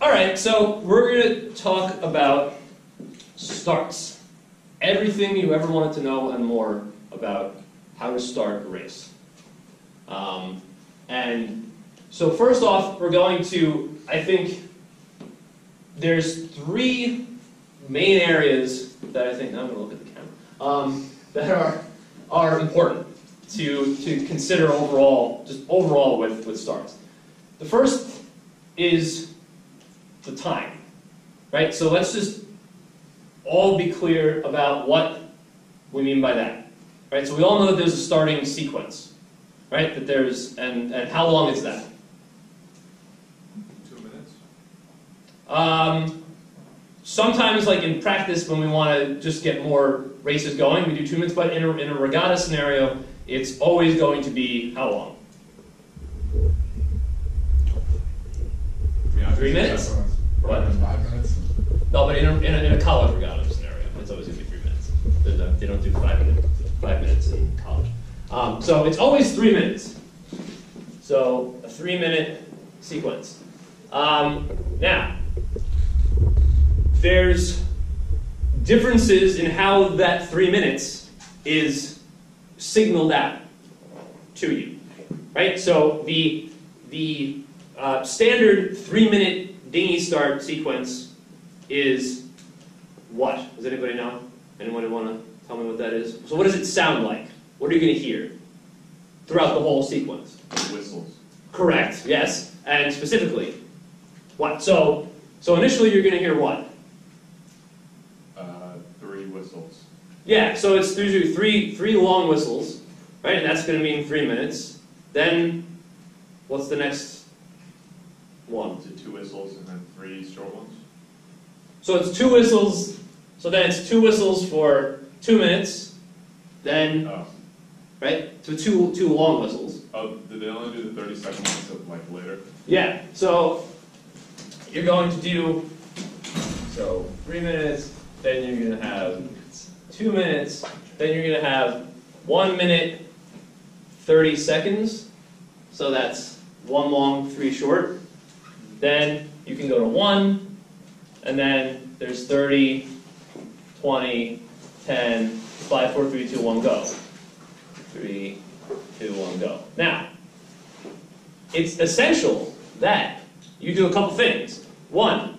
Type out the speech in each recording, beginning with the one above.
All right, so we're going to talk about starts. Everything you ever wanted to know and more about how to start a race. And so first off, we're going to, I think, there's three main areas that I think, now I'm going to look at the camera, that are important to consider overall, just overall with starts. The first is the time, right? So let's just all be clear about what we mean by that, right? So we all know that there's a starting sequence, right? That there's, and how long is that? 2 minutes. Sometimes, like in practice, when we want to just get more races going, we do 2 minutes, but in a regatta scenario, it's always going to be how long? 3 minutes? What? 5 minutes? No, but in a college regatta scenario, it's always going to be 3 minutes. They don't do 5 minutes in college. So it's always 3 minutes. So a 3-minute sequence. Now, there's differences in how that 3 minutes is signaled out to you, right? So the standard 3-minute dinghy start sequence is what? Does anybody know? Anyone want to tell me what that is? So what does it sound like? What are you going to hear throughout the whole sequence? Whistles. Correct, yes. And specifically, what? So initially you're going to hear what? 3 whistles. Yeah, so it's usually three long whistles, right? And that's going to mean 3 minutes. Then, what's the next one? Is it 2 whistles and then 3 short ones? So it's 2 whistles. So then it's 2 whistles for 2 minutes. Then, right? So two long whistles. Oh, did they only do the 30-second ones like later? Yeah. So you're going to do 3 minutes. Then you're going to have 2 minutes. Then you're going to have 1 minute 30 seconds. So that's 1 long, 3 short. Then you can go to 1. And then there's 30, 20, 10, 5, 4, 3, 2, 1, go. 3, 2, 1, go. Now, it's essential that you do a couple things. One,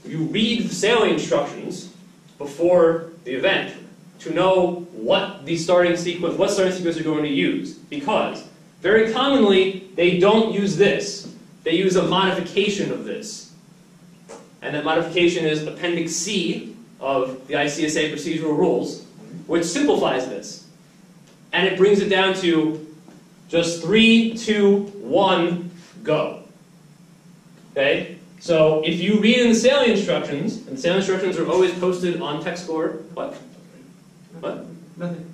you read the sailing instructions before the event to know what starting sequence you're going to use. Because very commonly, they don't use this. They use a modification of this. And that modification is Appendix C of the ICSA procedural rules, which simplifies this. And it brings it down to just 3, 2, 1, go. Okay? So if you read in the sailing instructions, and the sailing instructions are always posted on TechScore, what? What? Nothing.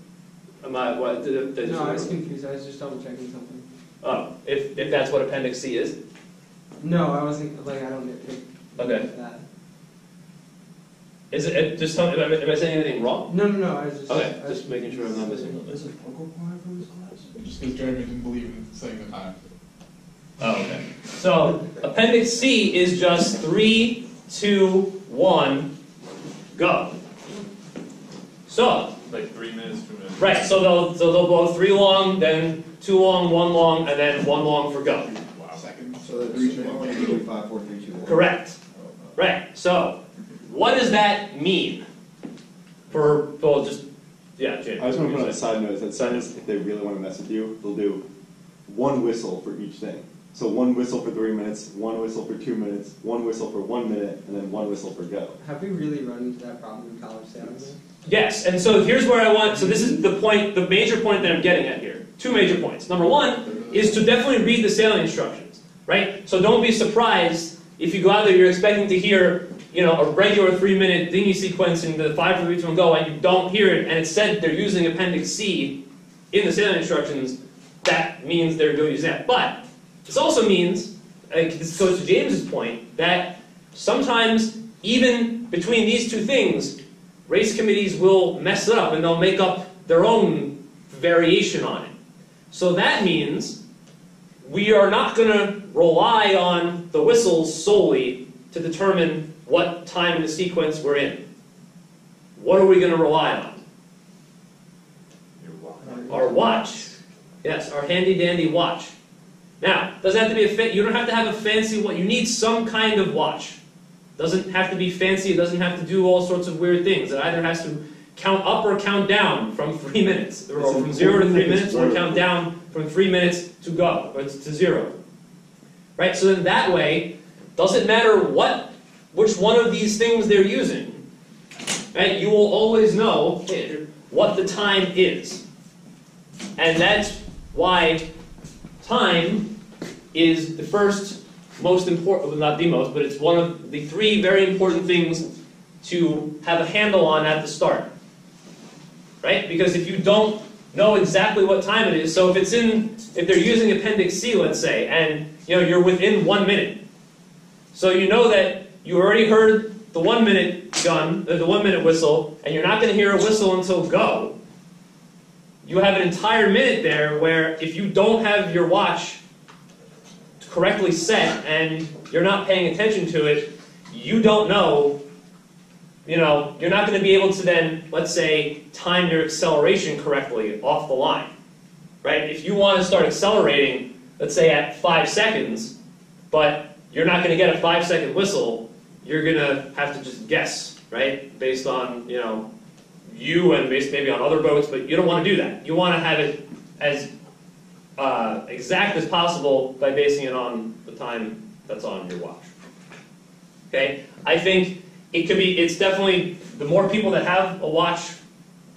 No, I was confused. I was just double checking something. Oh, if that's what Appendix C is? No, I wasn't, I don't get picked. Okay. That. Is it just tell me, am I saying anything wrong? No, I was just... Okay, just making sure I'm not missing something. Is it focal point for this class? Just because Jeremy didn't believe in saying the time. Oh, okay. So, Appendix C is just 3, 2, 1, go. So, Like 3 minutes, 2 minutes. right, so they'll go 3 long, then 2 long, 1 long, and then 1 long for go. Wow. Seconds. So the 3 minute 5, 4, 3, 2, 1. Correct. Right, so, what does that mean? Yeah, Jim. I just want to put on a side note that scientists, if they really want to mess with you, they'll do 1 whistle for each thing. So 1 whistle for 3 minutes, 1 whistle for 2 minutes, 1 whistle for 1 minute, and then 1 whistle for go. Have we really run into that problem in college sailing? Yes, and so here's where I want, so this is the point, the major point that I'm getting at here. 2 major points. Number 1 is to definitely read the sailing instructions, right? So don't be surprised if you go out there, you're expecting to hear, a regular 3-minute dinghy sequence in the 5, 4, 3, 2, 1, go, and you don't hear it, and it said they're using Appendix C in the sailing instructions. That means they're going to use that. But this also means, this goes to James's point, that sometimes even between these two things, race committees will mess it up and they'll make up their own variation on it. So that means we are not going to rely on the whistles solely to determine what time in the sequence we're in. What are we going to rely on? Your watch. Our watch. Yes, our handy-dandy watch. Now, doesn't have to be you don't have to have a fancy watch. You need some kind of watch. Doesn't have to be fancy. It doesn't have to do all sorts of weird things. It either has to count up or count down from 3 minutes, or from 0 to 3 minutes, or count down from 3 minutes to go, or to 0. Right? So then that way, doesn't matter which one of these things they're using, right? You will always know what the time is. And that's why time is the first most important, well, not the most, but it's one of the 3 very important things to have a handle on at the start. Right? Because if you don't know exactly what time it is, so if they're using Appendix C, let's say, and you're within 1 minute, so you know that you already heard the 1 minute gun, the 1 minute whistle, and you're not going to hear a whistle until go. You have an entire minute there where if you don't have your watch correctly set and you're not paying attention to it, you don't know, you're not going to be able to then, let's say, time your acceleration correctly off the line. Right? If you want to start accelerating, let's say at 5 seconds, but you're not going to get a 5-second whistle, you're going to have to just guess, right? Based on, you and based maybe on other boats, but you don't want to do that. You want to have it as exact as possible by basing it on the time that's on your watch. Okay? I think it's definitely, the more people that have a watch,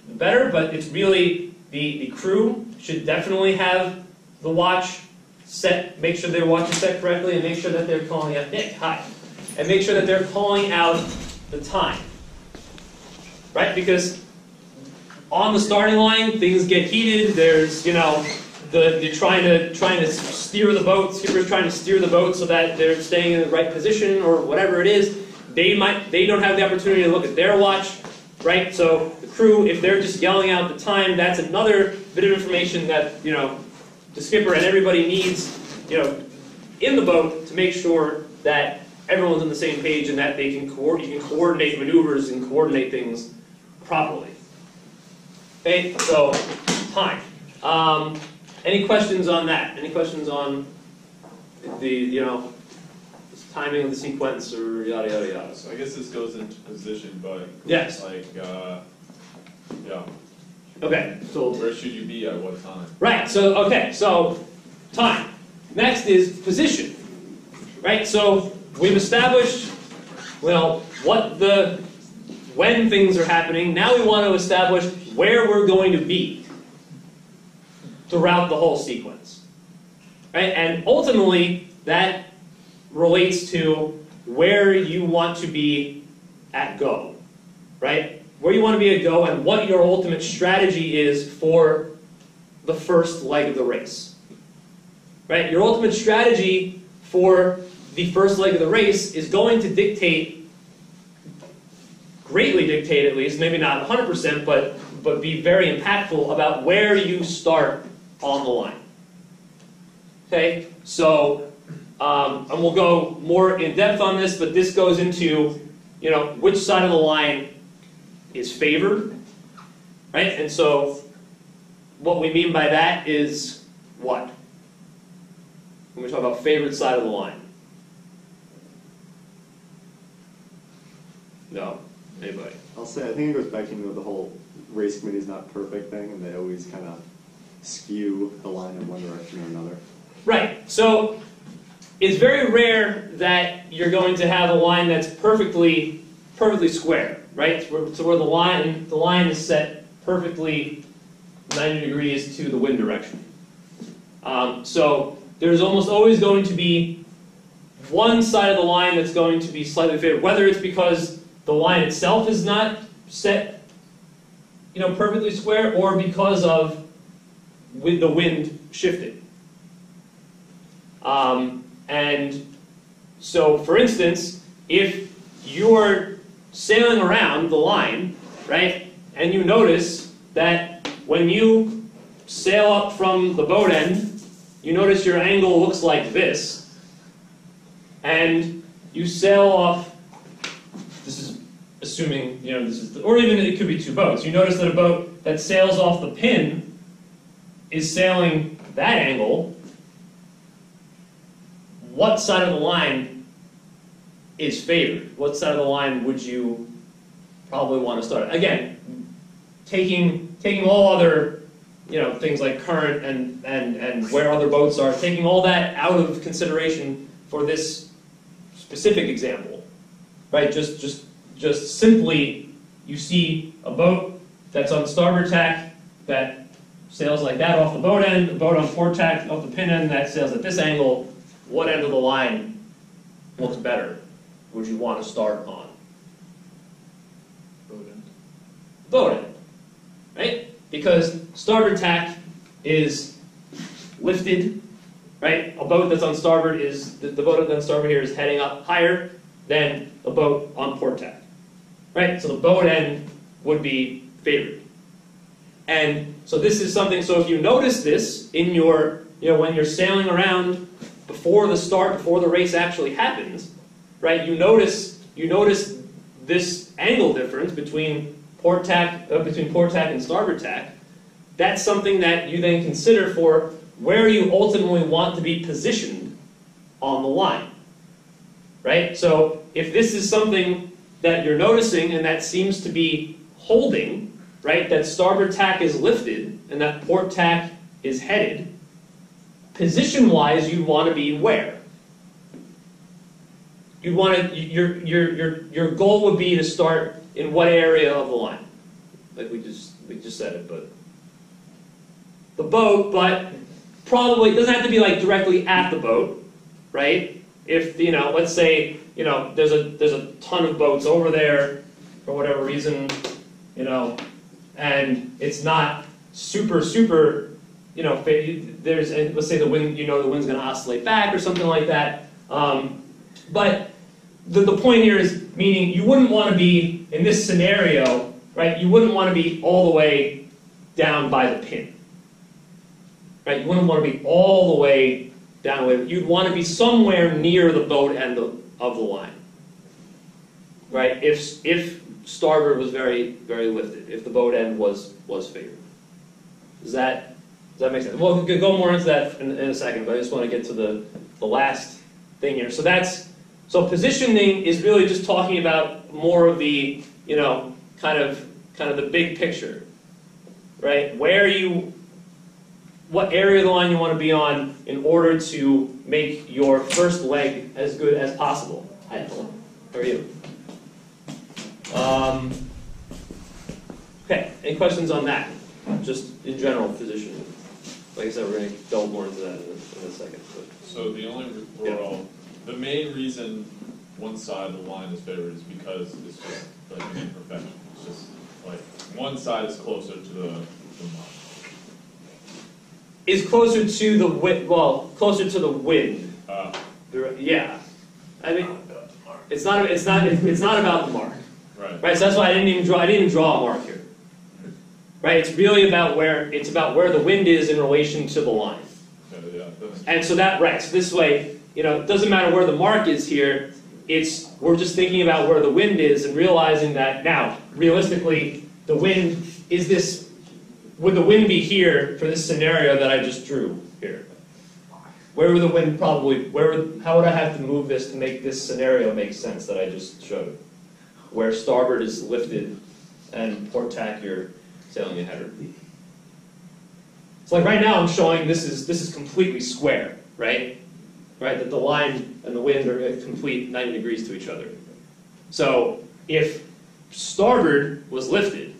the better, but it's really, the crew should definitely have the watch set, make sure their watch is set correctly, and make sure that they're calling out, Nick, hi, and make sure that they're calling out the time. Right? Because on the starting line, things get heated. There's, you're trying to steer the boat. Skipper's trying to steer the boat so that they're staying in the right position or whatever it is. They don't have the opportunity to look at their watch, right? So the crew, if they're just yelling out the time, that's another bit of information that the skipper and everybody needs, in the boat to make sure that everyone's on the same page and that you can coordinate maneuvers and coordinate things properly. Okay, so time. Any questions on that? Any questions on the timing of the sequence or yada yada yada? So I guess this goes into position, but Yes. Okay. So where should you be at what time? right. So so time. Next is position. Right. So we've established when things are happening. Now we want to establish where we're going to be throughout the whole sequence. Right? And ultimately, that relates to where you want to be at go. Right? Where you want to be at go and what your ultimate strategy is for the first leg of the race. Right? Your ultimate strategy for the first leg of the race is going to greatly dictate at least, maybe not 100%, but be very impactful about where you start on the line. Okay, so, and we'll go more in depth on this, but this goes into, which side of the line is favored, right? And so, what we mean by that is what? When we talk about favored side of the line. No? Anybody? I'll say, I think it goes back to the whole race committee is not perfect thing, and they always kind of skew the line in one direction or another. Right. So it's very rare that you're going to have a line that's perfectly square, right? So where the line is set perfectly 90 degrees to the wind direction. So there's almost always going to be one side of the line that's going to be slightly favored, whether it's because the line itself is not set, perfectly square, or because of with the wind shifting. And so, for instance, if you're sailing around the line, right, and you notice that when you sail up from the boat end, you notice your angle looks like this, and you sail off, this is assuming, or even it could be two boats. You notice that a boat that sails off the pin is sailing that angle. What side of the line is favored? What side of the line would you probably want to start? Again, taking all other things like current and where other boats are, taking all that out of consideration for this specific example, right? Just simply, you see a boat that's on starboard tack that sails like that off the boat end, a boat on port tack off the pin end that sails at this angle. What end of the line looks better? Would you want to start on? Boat end, right? Because starboard tack is lifted, right? A boat that's on starboard is, the boat that's on starboard here is heading up higher than a boat on port tack, right? So the boat end would be favored. And so this is something, so if you notice this in your, when you're sailing around before the start, before the race actually happens, right? You notice this angle difference between port tack and starboard tack. That's something that you then consider for where you ultimately want to be positioned on the line, right? So if this is something that you're noticing and that seems to be holding, right, that starboard tack is lifted and that port tack is headed, position-wise, you'd want to be where? You'd want to, your goal would be to start in what area of the line? Like we just said it, but the boat, but probably it doesn't have to be like directly at the boat, right? If let's say there's a ton of boats over there for whatever reason, and it's not super there's, let's say the wind, the wind's going to oscillate back or something like that. But the point here is, meaning you wouldn't want to be, in this scenario, right, you wouldn't want to be all the way down by the pin. Right? You wouldn't want to be all the way down the way. You'd want to be somewhere near the boat end of the line. Right? If starboard was very, very lifted, if the boat end was favored. Does that make sense? Well, we could go more into that in a second, but I just want to get to the last thing here. So positioning is really just talking about more of the, kind of the big picture, right? What area of the line you want to be on in order to make your first leg as good as possible. Hi, Ethel. How are you? Okay, any questions on that? Just in general, positioning. Like I said, we're going to delve more into that in a second. But. So the main reason one side of the line is favored is because it's just like an imperfection. It's just like one side is closer to the mark. Is closer to the wind. Well, closer to the wind. Yeah, I mean, it's not about the mark. Right. So that's why I didn't even draw a mark here. Right. It's really about where the wind is in relation to the line. Yeah. And so So this way, it doesn't matter where the mark is here. We're just thinking about where the wind is and realizing that now, realistically, the wind is this. Would the wind be here for this scenario that I just drew here? Where would the wind probably? How would I have to move this to make this scenario make sense that I just showed? Where starboard is lifted and port tack you're sailing a header. So like right now I'm showing this is completely square, right? Right, that the line and the wind are a complete 90 degrees to each other. So if starboard was lifted,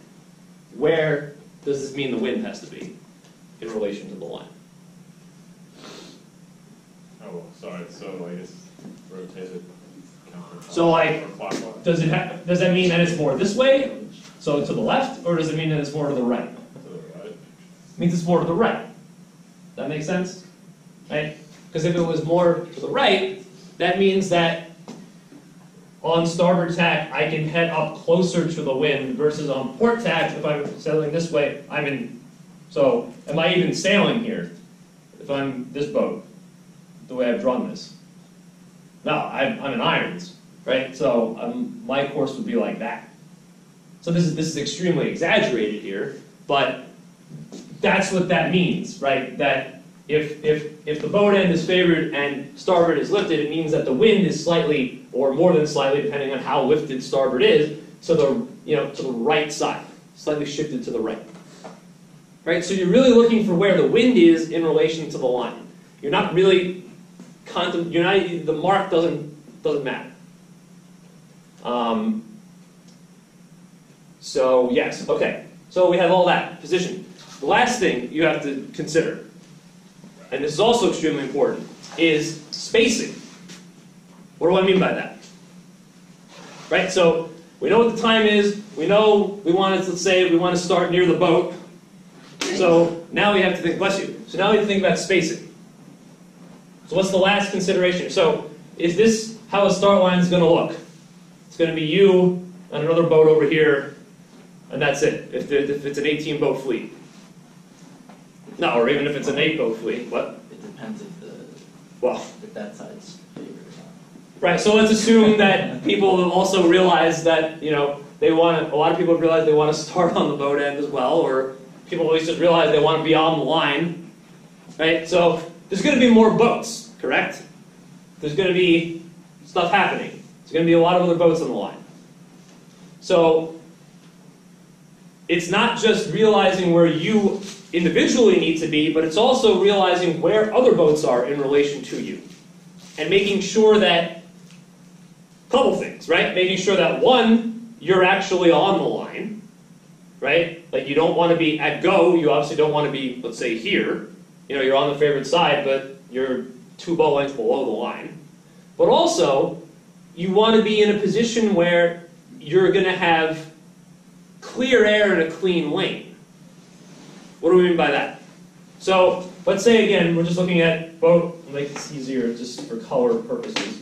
where does this mean the wind has to be in relation to the line? Oh, sorry. So I guess rotated. So like, does that mean that it's more this way, so to the left, or does it mean that it's more to the right? To the right. It means it's more to the right. That makes sense? Right? Because if it was more to the right, that means that on starboard tack, I can head up closer to the wind versus on port tack, if I'm sailing this way, so am I even sailing here? if I'm this boat, the way I've drawn this. No, I'm in irons, right? So my course would be like that. So this is extremely exaggerated here, but that's what that means, right? That if the boat end is favored and starboard is lifted, it means that the wind is slightly, or more than slightly, depending on how lifted starboard is, to the right side, slightly shifted to the right. Right? So you're really looking for where the wind is in relation to the line. You're not really the mark doesn't matter. So yes, okay. So we have all that position. The last thing you have to consider, and this is also extremely important, is spacing. What do I mean by that? Right? So we know what the time is. We know let's say we want to start near the boat. So now we have to think, bless you. So now we have to think about spacing. So what's the last consideration? So is this how a start line is going to look? It's going to be you and another boat over here, and that's it. If it's an 18-boat fleet. No, or even if it's an 8-boat fleet. What? It depends if that side's favored or not. Right, so let's assume that people have also realized that, a lot of people have realized they want to start on the boat end as well, or people at least just realize they want to be on the line, right? So there's going to be more boats, correct? There's going to be stuff happening. There's going to be a lot of other boats on the line. So it's not just realizing where you individually need to be, but it's also realizing where other boats are in relation to you. And making sure that, a couple things, right? Making sure that, one, you're actually on the line, right? Like you don't want to be at go, you obviously don't want to be, let's say, here. You're on the favored side, but you're 2 boat lengths below the line. But also, you want to be in a position where you're going to have clear air and a clean lane. What do we mean by that? So, let's say again, we're just looking at boat, I'll make this easier just for color purposes,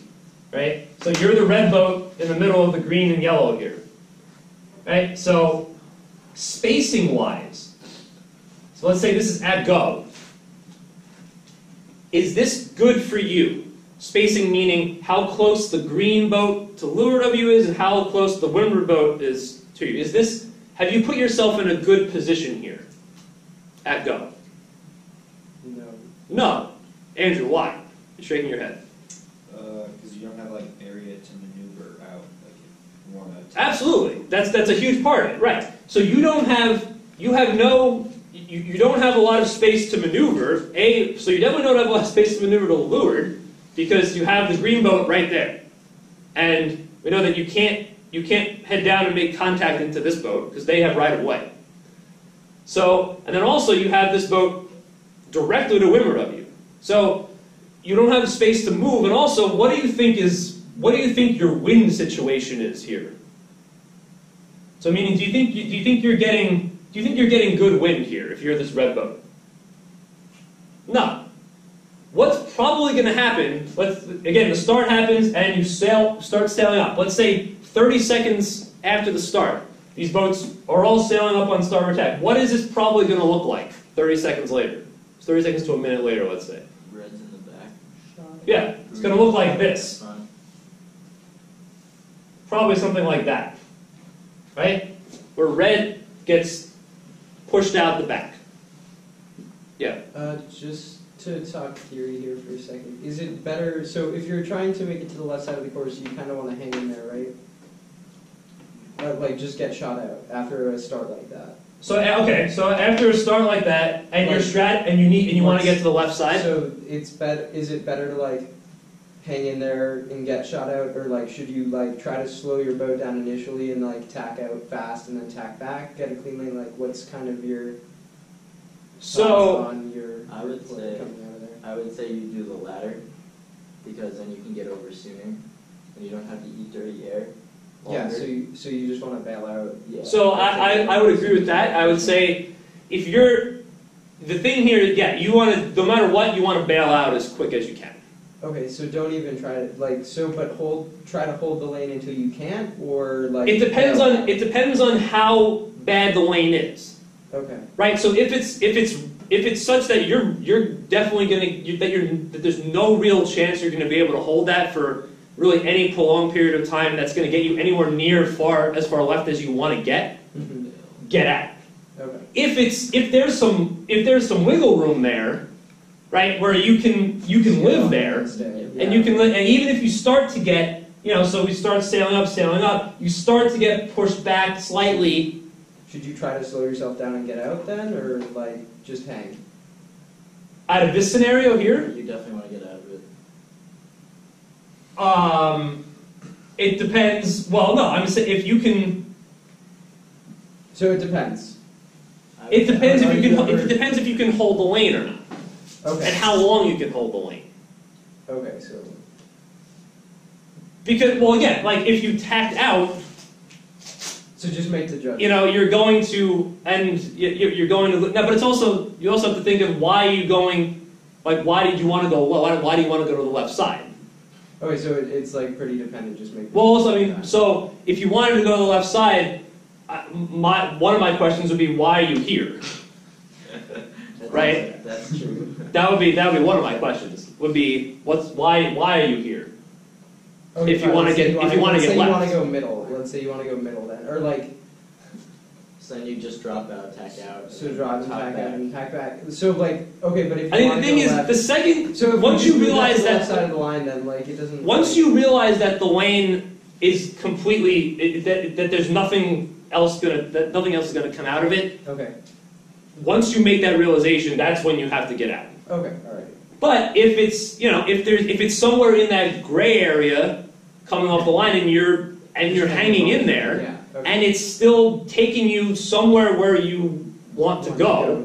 right? So you're the red boat in the middle of the green and yellow here, right? So, spacing-wise, so let's say this is at go. Is this good for you? Spacing meaning how close the green boat to leeward of you is and how close the windward boat is to you. Have you put yourself in a good position here at go? No. No. Andrew, why? You're shaking your head. Because you don't have area to maneuver out. If you want to. Absolutely. That's a huge part of it, right? So you don't have a lot of space to maneuver. So you definitely don't have a lot of space to maneuver to leeward because you have the green boat right there. And we know that you can't head down and make contact into this boat because they have right of way. So, and then also you have this boat directly to windward of you. So you don't have space to move. And also, what do you think your wind situation is here? So meaning, do you think you're getting good wind here if you're this red boat? No. What's probably going to happen? Again, the start happens and you start sailing up. Let's say 30 seconds after the start, these boats are all sailing up on starboard tack. What is this probably going to look like 30 seconds later? 30 seconds to a minute later, let's say. Red's in the back. Yeah, it's going to look like this. Probably something like that. Right? Where red gets pushed out the back. Yeah. Just to talk theory here for a second. Is it better, so if you're trying to make it to the left side of the course, you kind of want to hang in there, right? Just get shot out after a start like that. So after a start like that, and you want to get to the left side. So is it better to hang in there and get shot out, or should you try to slow your boat down initially and tack out fast and then tack back, get a clean lane? What's kind of your thoughts on your I would say coming out of there? I would say you do the latter because then you can get over sooner and you don't have to eat dirty air. Yeah, so you just want to bail out. Yeah. So I would agree with that. I would say if the thing here, yeah, you want to, no matter what, you want to bail out as quick as you can. Okay, so don't even try to try to hold the lane until you can't, or It depends on how bad the lane is. Okay. Right. So if it's if it's such that you're definitely that there's no real chance you're gonna be able to hold that for really any prolonged period of time that's gonna get you anywhere near as far left as you want to get out. Okay. If there's some wiggle room there, right, where you can live there, and you can and even if you start to get, so we start sailing up, you start to get pushed back slightly. Should you try to slow yourself down and get out then, or like just hang? Out of this scenario here, You definitely want to get out of it. it depends. Well, no, I'm saying if you can. So it depends. It depends if you can. It depends if you can hold the lane or not, Okay. and how long you can hold the lane. Okay, so Because, well, again, like if you tacked out, just make the judgment. you're going to, and you're going to. No, but it's also you also have to think of why are you going. Like, why did you want to go? Well, why do you want to go to the left side? Okay, so it's like pretty dependent. Just make. Well, also, I mean, so if you wanted to go to the left side, one of my questions would be, why are you here? Right? That's true. That would be one of my questions. Would be, why are you here? Okay, if you want to get let's say left. you want to go middle. Let's say you want to go middle then, or like. So then you just drop out, tack out. So drop and tack out and tack back. So like, okay, but if you I think want the to thing go is, left, the second, so if once you realize the left that, side of the line, then like it doesn't. once you realize that the lane is completely, that there's nothing else is gonna come out of it. Okay. Once you make that realization, that's when you have to get out. Okay. All right. But if it's, if it's somewhere in that gray area coming off the line and you're hanging in there, Yeah. Okay. and it's still taking you somewhere where you want to go,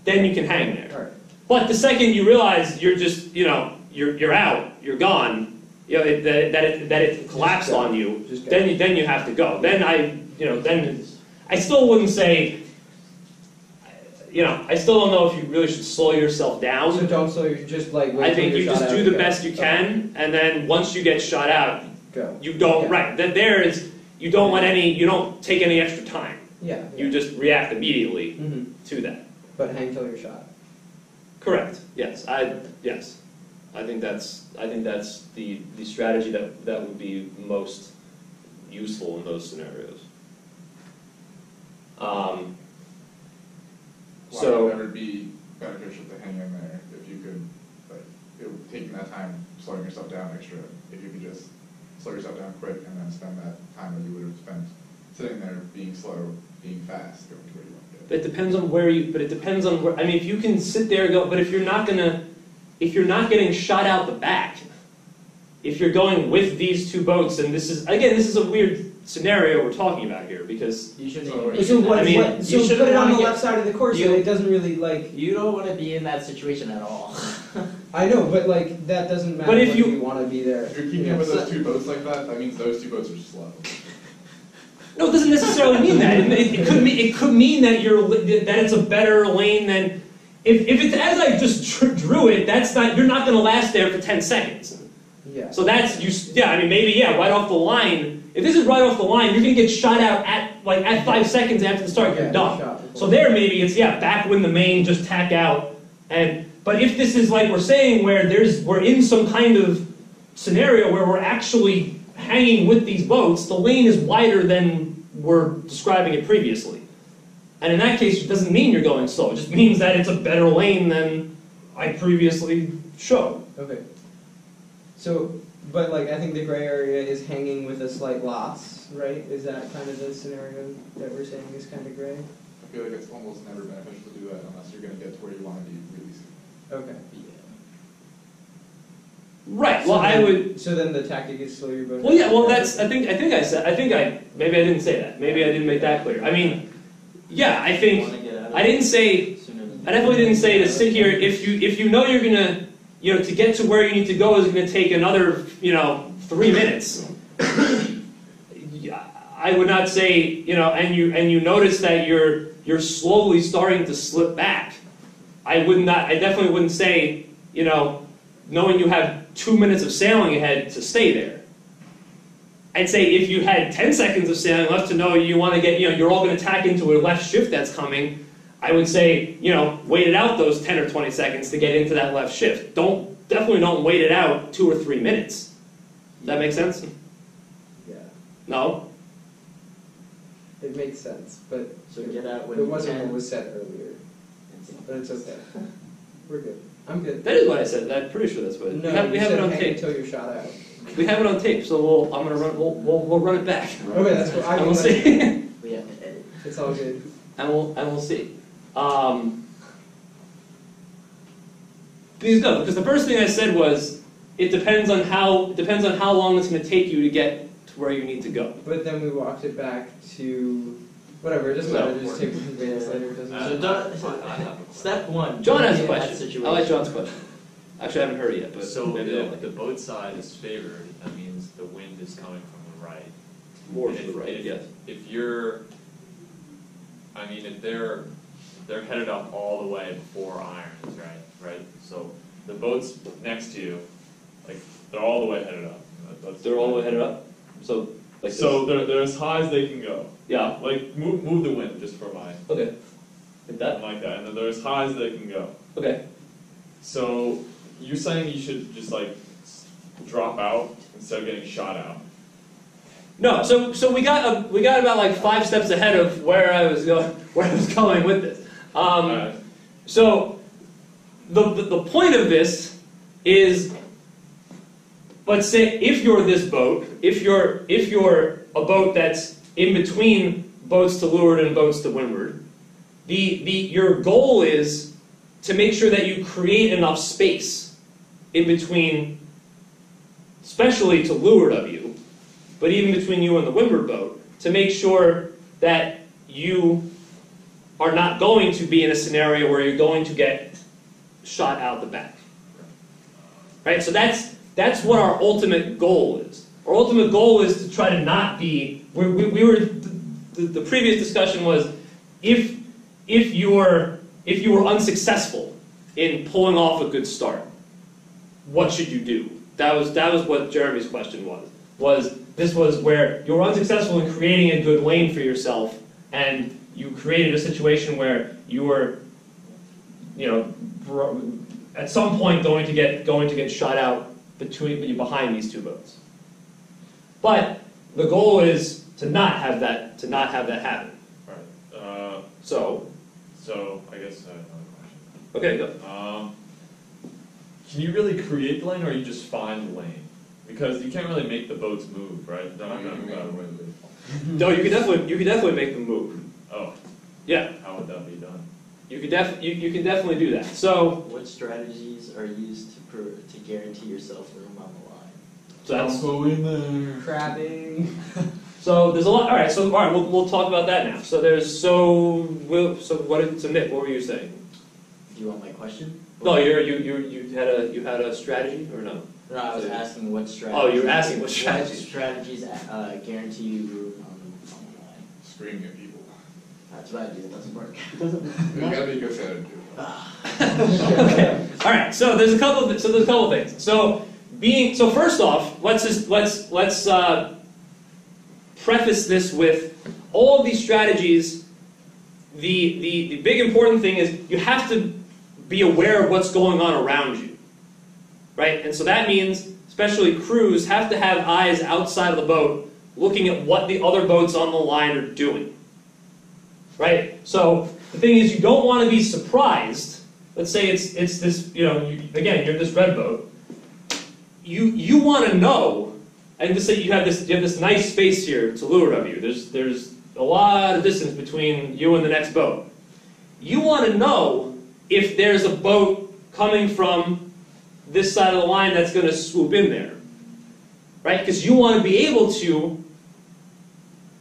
then you can hang there. All right. But the second you realize you're just, you're out, you're gone, that it collapsed Just go. on you, Just go. then you have to go. Then I still wouldn't say, I still don't know if you really should slow yourself down. So don't slow. You just like. Wait I think till you you're just shot do out the and go. best you can, and then once you get shot out, Go. you don't, Okay. right, that there is, you don't take any extra time. Yeah. You just react immediately Mm-hmm. to that. But hang till you're shot. Correct, yes, I think that's the strategy that would be most useful in those scenarios. Why So, would it ever be beneficial to hang in there if you could, taking that time, slowing yourself down extra, if you could just slow yourself down quick and then spend that time that you would have spent sitting there being slow, being fast, going to where you want to go. it depends on where I mean, if you can sit there and go, but if you're not getting shot out the back, if you're going with these two boats, and this is a weird scenario we're talking about here, because You shouldn't. So- even- So what? I mean, what so you shouldn't put it on wanna the get- left side of the course. you- So it doesn't really like. You don't want to be in that situation at all. I know, but like that doesn't matter. But if when you- you want to be there. If you're keeping up with those two boats like that, that means those two boats are slow. no, it doesn't necessarily mean that. It could mean that that it's a better lane than if it's as I just drew it. You're not going to last there for 10 seconds. Yeah. So that's I mean, maybe right off the line. If this is right off the line, you're going to get shot out at 5 seconds after the start. You're done. So there, maybe it's back when the main, just tack out. But if this is like we're saying, where we're in some kind of scenario where we're actually hanging with these boats, the lane is wider than we're describing it previously. And in that case, it doesn't mean you're going slow. It just means that it's a better lane than I previously showed. Okay. So, but like I think the gray area is hanging with a slight loss, right? Is that kind of the scenario that we're saying is kind of gray? I feel like it's almost never beneficial to do that unless you're going to get to where you want to be really soon. Okay. Right. Well, I would. So then the tactic is slow your boat. Well, yeah. Well, that's. Maybe I didn't say that. Maybe I didn't make that clear. I mean, yeah. I think I didn't say. I definitely didn't say to sit here if you know you're gonna to get to where you need to go is gonna take another 3 minutes. I would not say and you notice that you're slowly starting to slip back. I definitely wouldn't say knowing you have 2 minutes of sailing ahead to stay there. I'd say if you had 10 seconds of sailing left to know you want to get you're all going to tack into a left shift that's coming. I would say, wait it out those 10 or 20 seconds to get into that left shift. Definitely don't wait it out 2 or 3 minutes. Does that make sense? Yeah, No? it makes sense, but So get out when it you wasn't what can. was said earlier. But it's okay. We're good. I'm good. That is what I said. I'm pretty sure that's what No, we you have said it on hang tape. until you're shot out. We have it on tape, so we'll run it back. Okay, that's what I And mean. we'll see. We have to edit. It's all good. and we'll see. Because the first thing I said was it depends on how long it's going to take you to get to where you need to go. But then we walked it back to whatever. It doesn't matter. Just take 10 minutes later. It doesn't So matter. step one. John has a be in that question. situation. I like John's question. Actually, I haven't heard it yet, but So maybe I'll if like the it. boat side is favored, that means the wind is coming from the right. More And to the if- right, if- yes. If they're headed up all the way before irons, right? So the boats next to you, like, they're all the way headed up. They're all the way headed up. So like So they're as high as they can go. yeah. Like, move the wind just for my, Okay. Like that. like that, and then they're as high as they can go. Okay. So you're saying you should just like drop out instead of getting shot out. No. So we got about like 5 steps ahead of where I was going with this. Alright. So the point of this is, let's say if you're this boat, if you're a boat that's in between boats to leeward and boats to windward, your goal is to make sure that you create enough space in between, especially to leeward of you, but even between you and the windward boat, to make sure that you are not going to be in a scenario where you're going to get shot out the back. Right? So that's what our ultimate goal is. Our ultimate goal is to try to not be. The previous discussion was if you were unsuccessful in pulling off a good start, what should you do? That was what Jeremy's question was. This was where you were unsuccessful in creating a good lane for yourself, and you created a situation where you were, at some point going to get shot out behind these 2 boats. But the goal is to not have that happen. Right. So I guess I have another question. okay, go. Can you really create the lane, or you just find the lane? Because you can't really make the boats move, right? They're not going to move. No, you can definitely make them move. Oh, Yeah, how would that be done? you can definitely do that. So What strategies are used to guarantee yourself room on the line? that's go in there. Crabbing. so there's a lot. All right, we'll talk about that now. So Nick, what were you saying? Do you want my question? No, you had a strategy or no? No, I was asking what strategies. Oh, you were asking what What strategies. strategies guarantee you room on the line? Screaming at people. That's what I do. It doesn't work. You gotta be a good fighter too. Okay. All right. So there's a couple of things. So first off, let's preface this with all of these strategies. The big important thing is you have to be aware of what's going on around you, right? And so that means, especially crews, have to have eyes outside of the boat, looking at what the other boats on the line are doing, right? So the thing is, you don't want to be surprised. Let's say it's this, again, you're this red boat. You want to know, and just say you have this nice space here to leeward of you. There's a lot of distance between you and the next boat. You want to know if there's a boat coming from this side of the line that's going to swoop in there, right? Because you want to be able to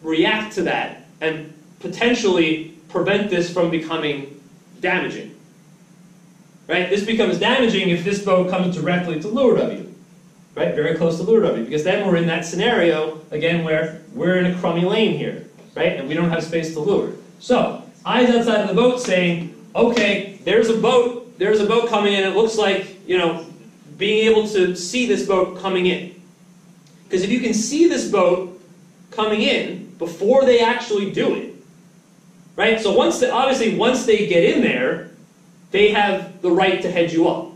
react to that and potentially prevent this from becoming damaging, right? This becomes damaging if this boat comes directly to leeward of you, right? Very close to leeward of you, because then we're in that scenario, again, where we're in a crummy lane here, right? And we don't have space to leeward. So, eyes outside of the boat saying, okay, there's a boat coming in. It looks like, being able to see this boat coming in. Because if you can see this boat coming in before they actually do it, right? So obviously once they get in there, they have the right to head you up.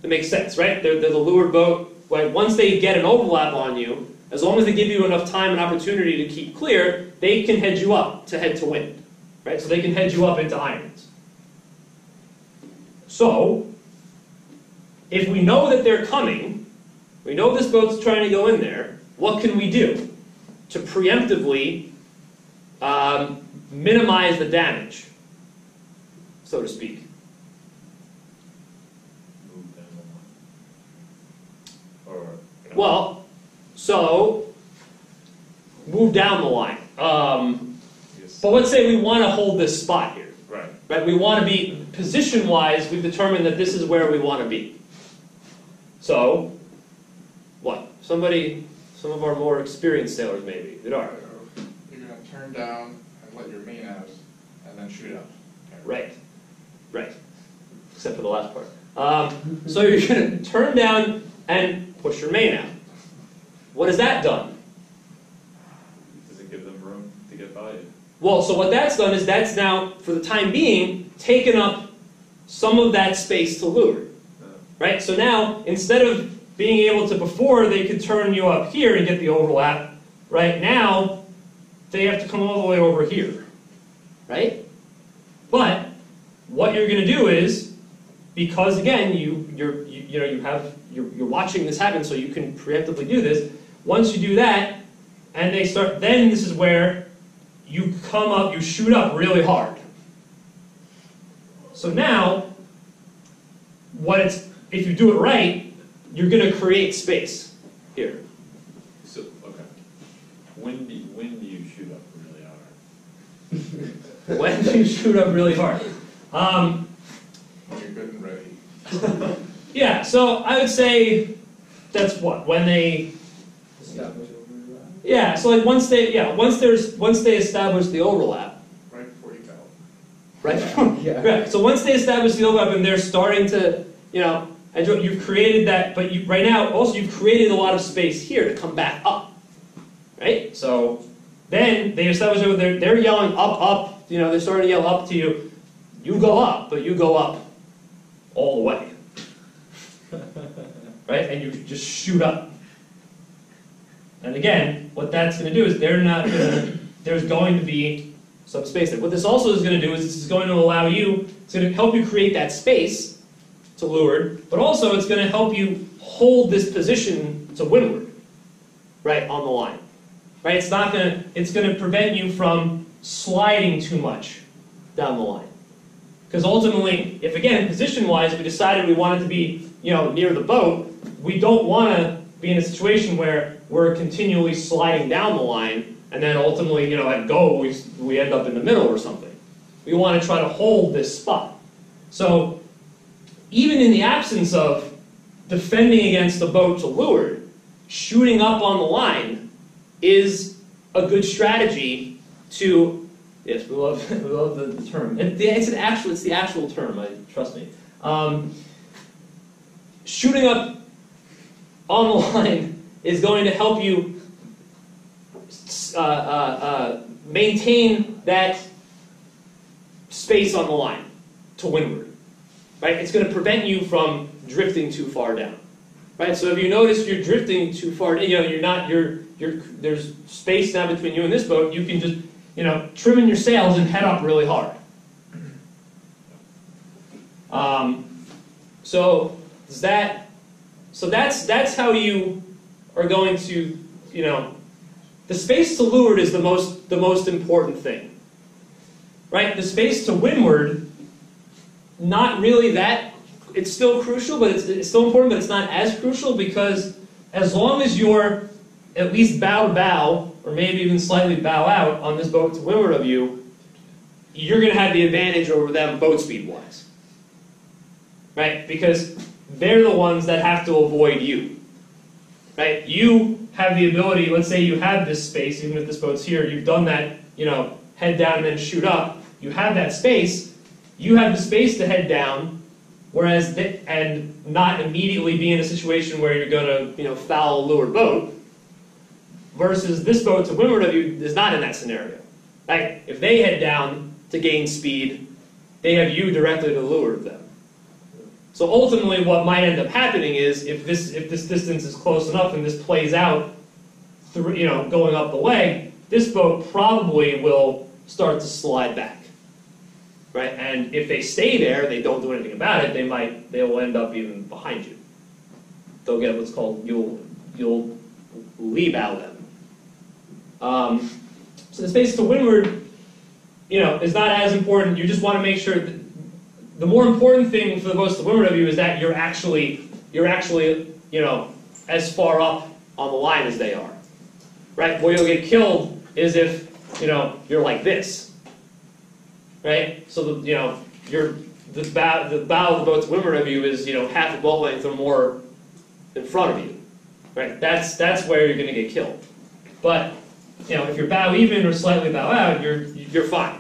It makes sense, right? They're the leeward boat. Right? Once they get an overlap on you, as long as they give you enough time and opportunity to keep clear, they can head you up to head to wind, right? So they can head you up into irons. So, if we know that they're coming, we know this boat's trying to go in there, what can we do to preemptively minimize the damage, so to speak? Move down the line. Or, Well, so, move down the line. But let's say we want to hold this spot here. Right? We want to be, position-wise, we've determined that this is where we want to be. So, what? Some of our more experienced sailors maybe, Vidar. You're going to turn down and let your main out, and then shoot up. Right. Except for the last part. So you're going to turn down and push your main out. What has that done? Does it give them room to get by you? Well, so what that's done is that's now, for the time being, taken up some of that space to leeward. Right? So now, instead of being able to, before they could turn you up here and get the overlap, right now, they have to come all the way over here. Right? But, what you're going to do is, because again, you're watching this happen, so you can preemptively do this. Once you do that, and they start, then this is where you come up, you shoot up really hard. So now, if you do it right, you're going to create space here. So, okay. When do you shoot up really hard? When do you shoot up really hard? When you're good and ready. Yeah, so I would say that's what, when they, yeah, so like once they establish the overlap. Right before you go. Right? Yeah. Right. So once they establish the overlap and they're starting to, and you've created that, but right now also you've created a lot of space here to come back up. Right? So then they establish it, they're yelling up, they're starting to yell up to you. You go up, but you go up all the way. Right? And you just shoot up. And again, what that's going to do is there's going to be some space there. What this also is going to do is this is going to allow you, it's going to help you create that space to leeward, but also it's going to help you hold this position to windward, right, on the line. Right? It's going to prevent you from sliding too much down the line. Because ultimately, if again, position-wise, we decided we wanted to be, near the boat, we don't want to be in a situation where we're continually sliding down the line, and then ultimately, at go, we end up in the middle or something. We want to try to hold this spot. So, even in the absence of defending against the boat to leeward, shooting up on the line is a good strategy to, yes, we love the term. It's the actual term, trust me. Shooting up on the line is going to help you maintain that space on the line to windward. Right? It's going to prevent you from drifting too far down. Right? So if you notice you're drifting too far, there's space now between you and this boat, you can just, trim in your sails and head up really hard. So that's how you are going to, the space to leeward is the most important thing. Right? The space to windward, not really that, it's still crucial, but it's still important, but it's not as crucial because as long as you're at least bow to bow, or maybe even slightly bow out on this boat to windward of you, you're going to have the advantage over them boat speed-wise. Right? Because they're the ones that have to avoid you. Right? You have the ability, let's say you have this space, even if this boat's here, you've done that, head down and then shoot up. You have that space, you have the space to head down, whereas, and not immediately be in a situation where you're going to, foul a leeward boat, versus this boat to windward of you is not in that scenario. Right? If they head down to gain speed, they have you directly to leeward them. So ultimately what might end up happening is if this distance is close enough and this plays out through, going up the leg, this boat probably will start to slide back. Right? And if they stay there, they don't do anything about it, they will end up even behind you. They'll get what's called, you'll lee bow them. So the space to windward, is not as important. You just want to make sure that the more important thing for the boats to windward of you is that you're actually, as far up on the line as they are. Right? Where you'll get killed is if, you're like this. Right? So the bow of the boat to windward of you is, half a boat length or more in front of you. Right? That's where you're going to get killed. But if you're bow even or slightly bow out, you're fine.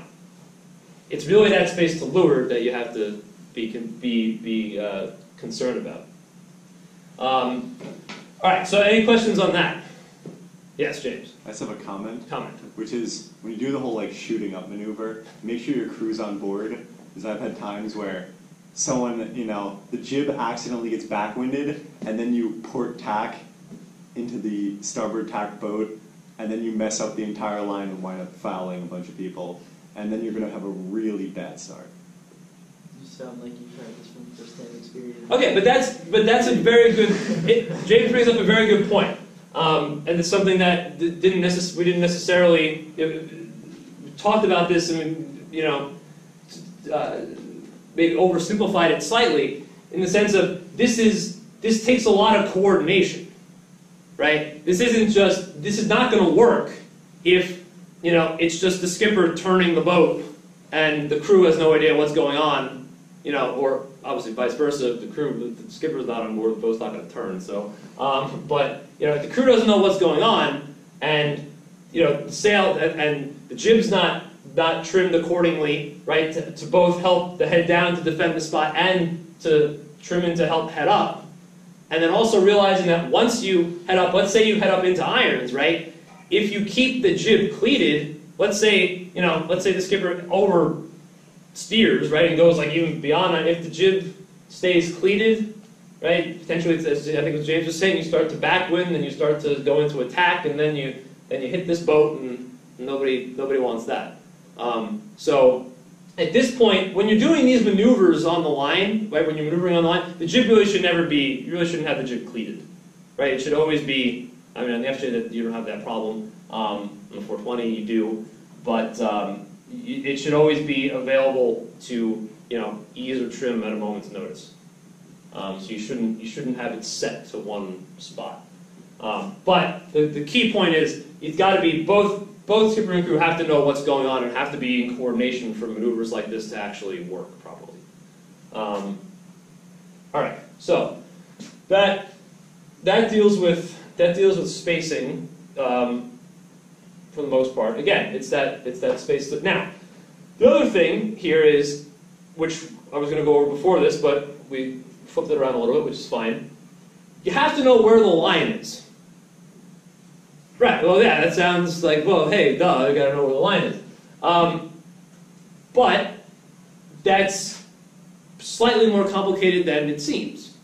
It's really that space to leeward that you have to be concerned about. All right. So any questions on that? Yes, James. I just have a comment. Comment. Which is when you do the whole shooting up maneuver, make sure your crew's on board. Because I've had times where someone, the jib accidentally gets backwinded, and then you port tack into the starboard tack boat, and then you mess up the entire line and wind up fouling a bunch of people, and then you're going to have a really bad start. You sound like you tried this from first-hand experience. Okay, but that's a very good. James brings up a very good point, and it's something that we didn't necessarily we talked about this, and maybe oversimplified it slightly in the sense of this takes a lot of coordination. Right? This is not going to work if, it's just the skipper turning the boat and the crew has no idea what's going on, or obviously vice versa. If the skipper's not on board, the boat's not going to turn. So, but, if the crew doesn't know what's going on and, the sail and the jib's not trimmed accordingly, right, to both help the head down to defend the spot and to trim in to help head up. And then also realizing that once you head up, let's say you head up into irons, right? If you keep the jib cleated, let's say the skipper over steers, right, and goes even beyond that. If the jib stays cleated, right, potentially, as I think what James was saying, you start to backwind, and you start to go into attack, and then you hit this boat, and nobody wants that. So at this point, when you're doing these maneuvers on the line, right, when you're maneuvering on the line, the jib really should never be, you really shouldn't have the jib cleated, right? It should always be, on the FJ you don't have that problem, on the 420 you do, but it should always be available to, ease or trim at a moment's notice. So you shouldn't have it set to one spot. But the key point is, it's got to be both skipper and crew have to know what's going on and have to be in coordination for maneuvers like this to actually work properly. All right, so that deals with spacing for the most part. Again, it's that space. Now, the other thing here is, which I was going to go over before this, but we flipped it around a little bit, which is fine. You have to know where the line is. Right, well, yeah, that sounds like, well, hey, duh, you gotta know where the line is. But that's slightly more complicated than it seems.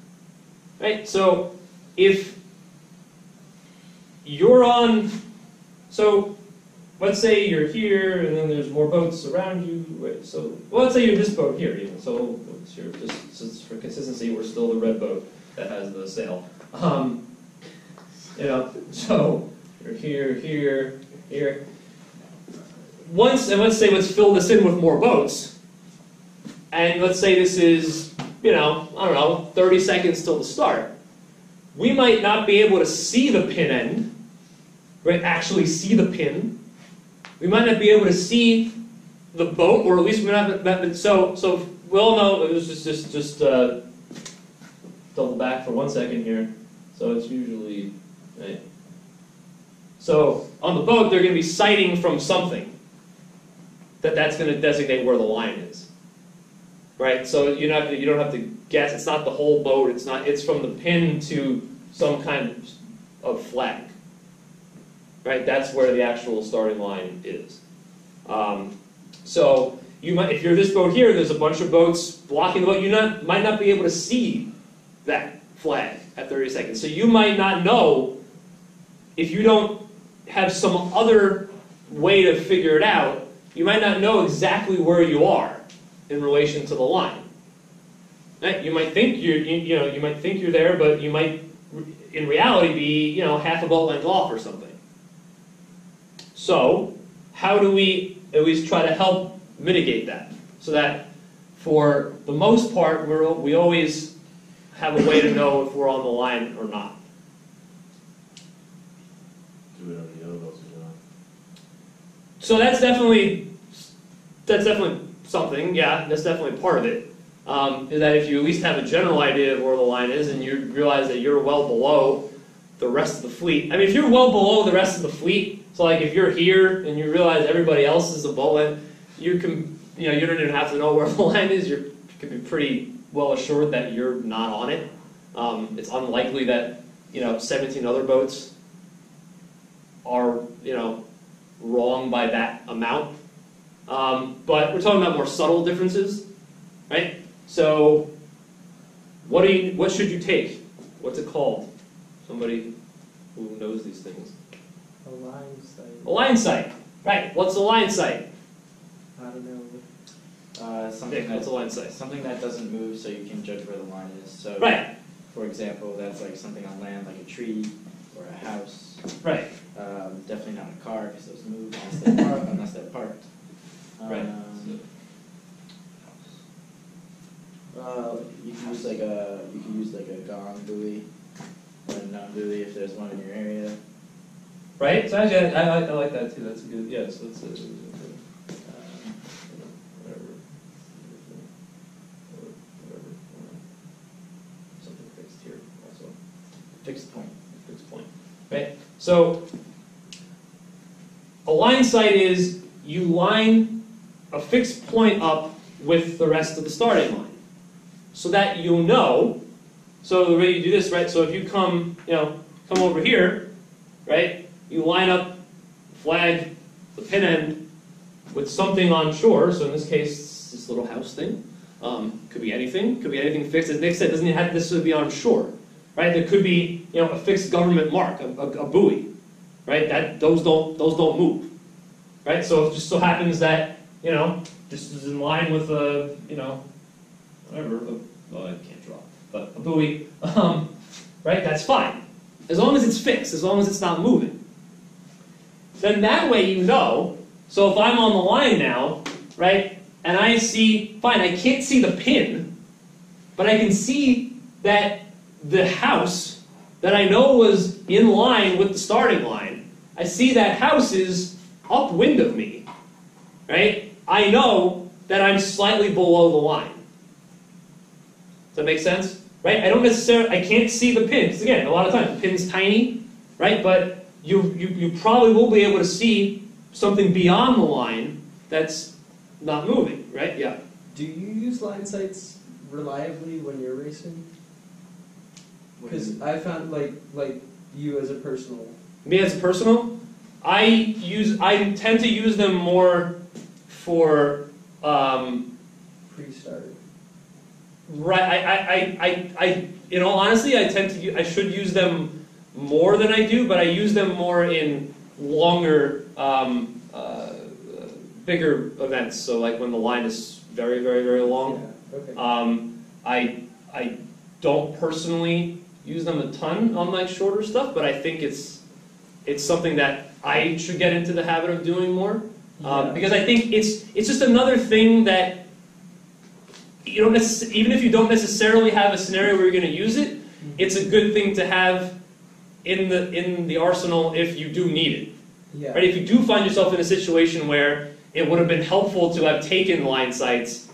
Right, so if you're on, so let's say you're here and then there's more boats around you, right, so, well, let's say you're this boat here even, so just for consistency, we're still the red boat that has the sail. So, here, here. And let's say let's fill this in with more boats. And let's say this is, 30 seconds till the start. We might not be able to see the pin end, right? Actually see the pin. We might not be able to see the boat, or at least we might not. So we'll know. It was just double back for 1 second here. So it's usually right. So on the boat, they're going to be sighting from something that's going to designate where the line is, right? So you don't have to guess. It's not the whole boat. It's from the pin to some kind of flag, right? That's where the actual starting line is. So you might, if you're this boat here, there's a bunch of boats blocking the boat. You might not be able to see that flag at 30 seconds. So you might not know, if you don't have some other way to figure it out, you might not know exactly where you are in relation to the line. Right? You might think you might think you're there, but you might in reality be half a boat length off or something. So how do we at least try to help mitigate that, so that for the most part we always have a way to know if we're on the line or not? Do whatever the other boats are doing. So that's definitely something. Yeah, that's definitely part of it. Is that if you at least have a general idea of where the line is, and you realize that you're well below the rest of the fleet. I mean, if you're well below the rest of the fleet, so like if you're here and you realize everybody else is a boat length, you can, you don't even have to know where the line is. You can be pretty well assured that you're not on it. It's unlikely that 17 other boats are wrong by that amount. But we're talking about more subtle differences, right? So what should you take? What's it called? Somebody who knows these things. A line sight. A line sight. Right. What's a line sight? I don't know. Something What's a line sight? something that doesn't move, so you can judge where the line is. So, Right. for example, that's like something on land, like a tree or a house. Right. Definitely not a car, because those move unless they're parked. Right. You can use like a gong buoy or a non buoy if there's one in your area. Right. So actually, I like that too. That's a good. Yes. That's a whatever. Something fixed here also. Fixed point. Fixed point. Right. So a line sight is you line a fixed point up with the rest of the starting line, so that you'll know. So the way you do this, right? So if you come over here, right? You line up flag, the pin end, with something on shore. So in this case, this little house thing. Could be anything. Could be anything fixed. As Nick said, it doesn't have to necessarily be on shore, right? There could be a fixed government mark, a buoy, right? Those don't move, right? So it just so happens that this is in line with a whatever. Well, I can't draw, but a buoy, right? That's fine, as long as it's fixed, as long as it's not moving. Then that way so if I'm on the line now, right, and I see, fine, I can't see the pin, but I can see that the house that I know was in line with the starting line, I see that house is upwind of me, right? I know that I'm slightly below the line. Does that make sense? Right? I can't see the pin, because again, a lot of times the pin's tiny, right? But you probably will be able to see something beyond the line that's not moving, right? Yeah. Do you use line sights reliably when you're racing? Because I found like you as a personal. Me as a personal, I tend to use them more for Pre-starter. Right. I in all honesty, I should use them more than I do, but I use them more in longer, bigger events. So like when the line is very, very, very long. Yeah. Okay. I don't personally use them a ton on like shorter stuff, but I think it's something that I should get into the habit of doing more. Because I think it's just another thing that you don't even if you don't necessarily have a scenario where you're going to use it, it's a good thing to have in the arsenal if you do need it. Yeah. Right? If you do find yourself in a situation where it would have been helpful to have taken line sights,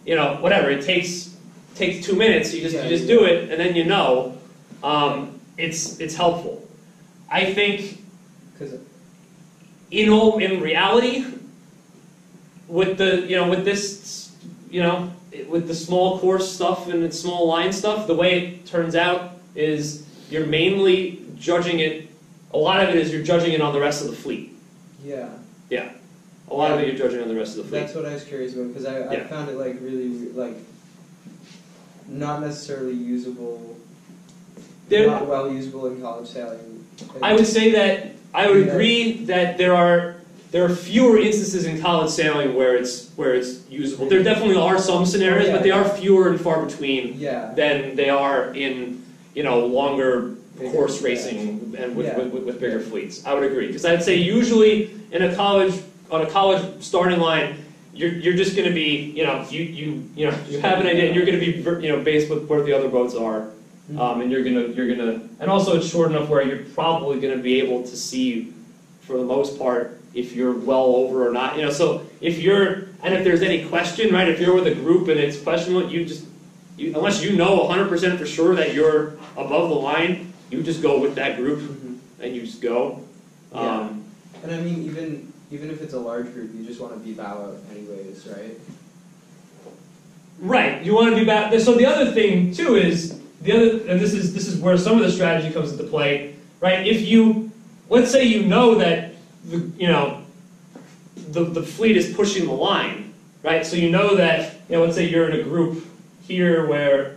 whatever, it takes 2 minutes, you just do it, and then it's helpful. I think in reality, with the small course stuff and the small line stuff, the way it turns out is you're mainly judging it. A lot of it is you're judging it on the rest of the fleet. Yeah. Yeah. A lot of it you're judging on the rest of the fleet. That's what I was curious about, because I Yeah. found it like really, like, not necessarily usable, There- not well usable in college sailing. I would say that I would Yeah. agree that there are fewer instances in college sailing where it's usable. There definitely are some scenarios, Yeah. but they are fewer and far between Yeah. than they are in longer Bigger, course yeah. racing and with, Yeah. with bigger fleets. I would agree, because I'd say usually on a college starting line, you're just going to be you have an idea, and you're going to be based with where the other boats are. And you're gonna, and also it's short enough where you're probably gonna be able to see, for the most part, if you're well over or not. So if there's any question, right? If you're with a group and it's questionable, unless you know 100% for sure that you're above the line, you just go with that group and you just go. Yeah. And I mean, even if it's a large group, you just want to be bow out anyways, right? Right. You want to be back. So the other thing too is and this is where some of the strategy comes into play, right? If let's say you know that the fleet is pushing the line, right? So you know that let's say you're in a group here where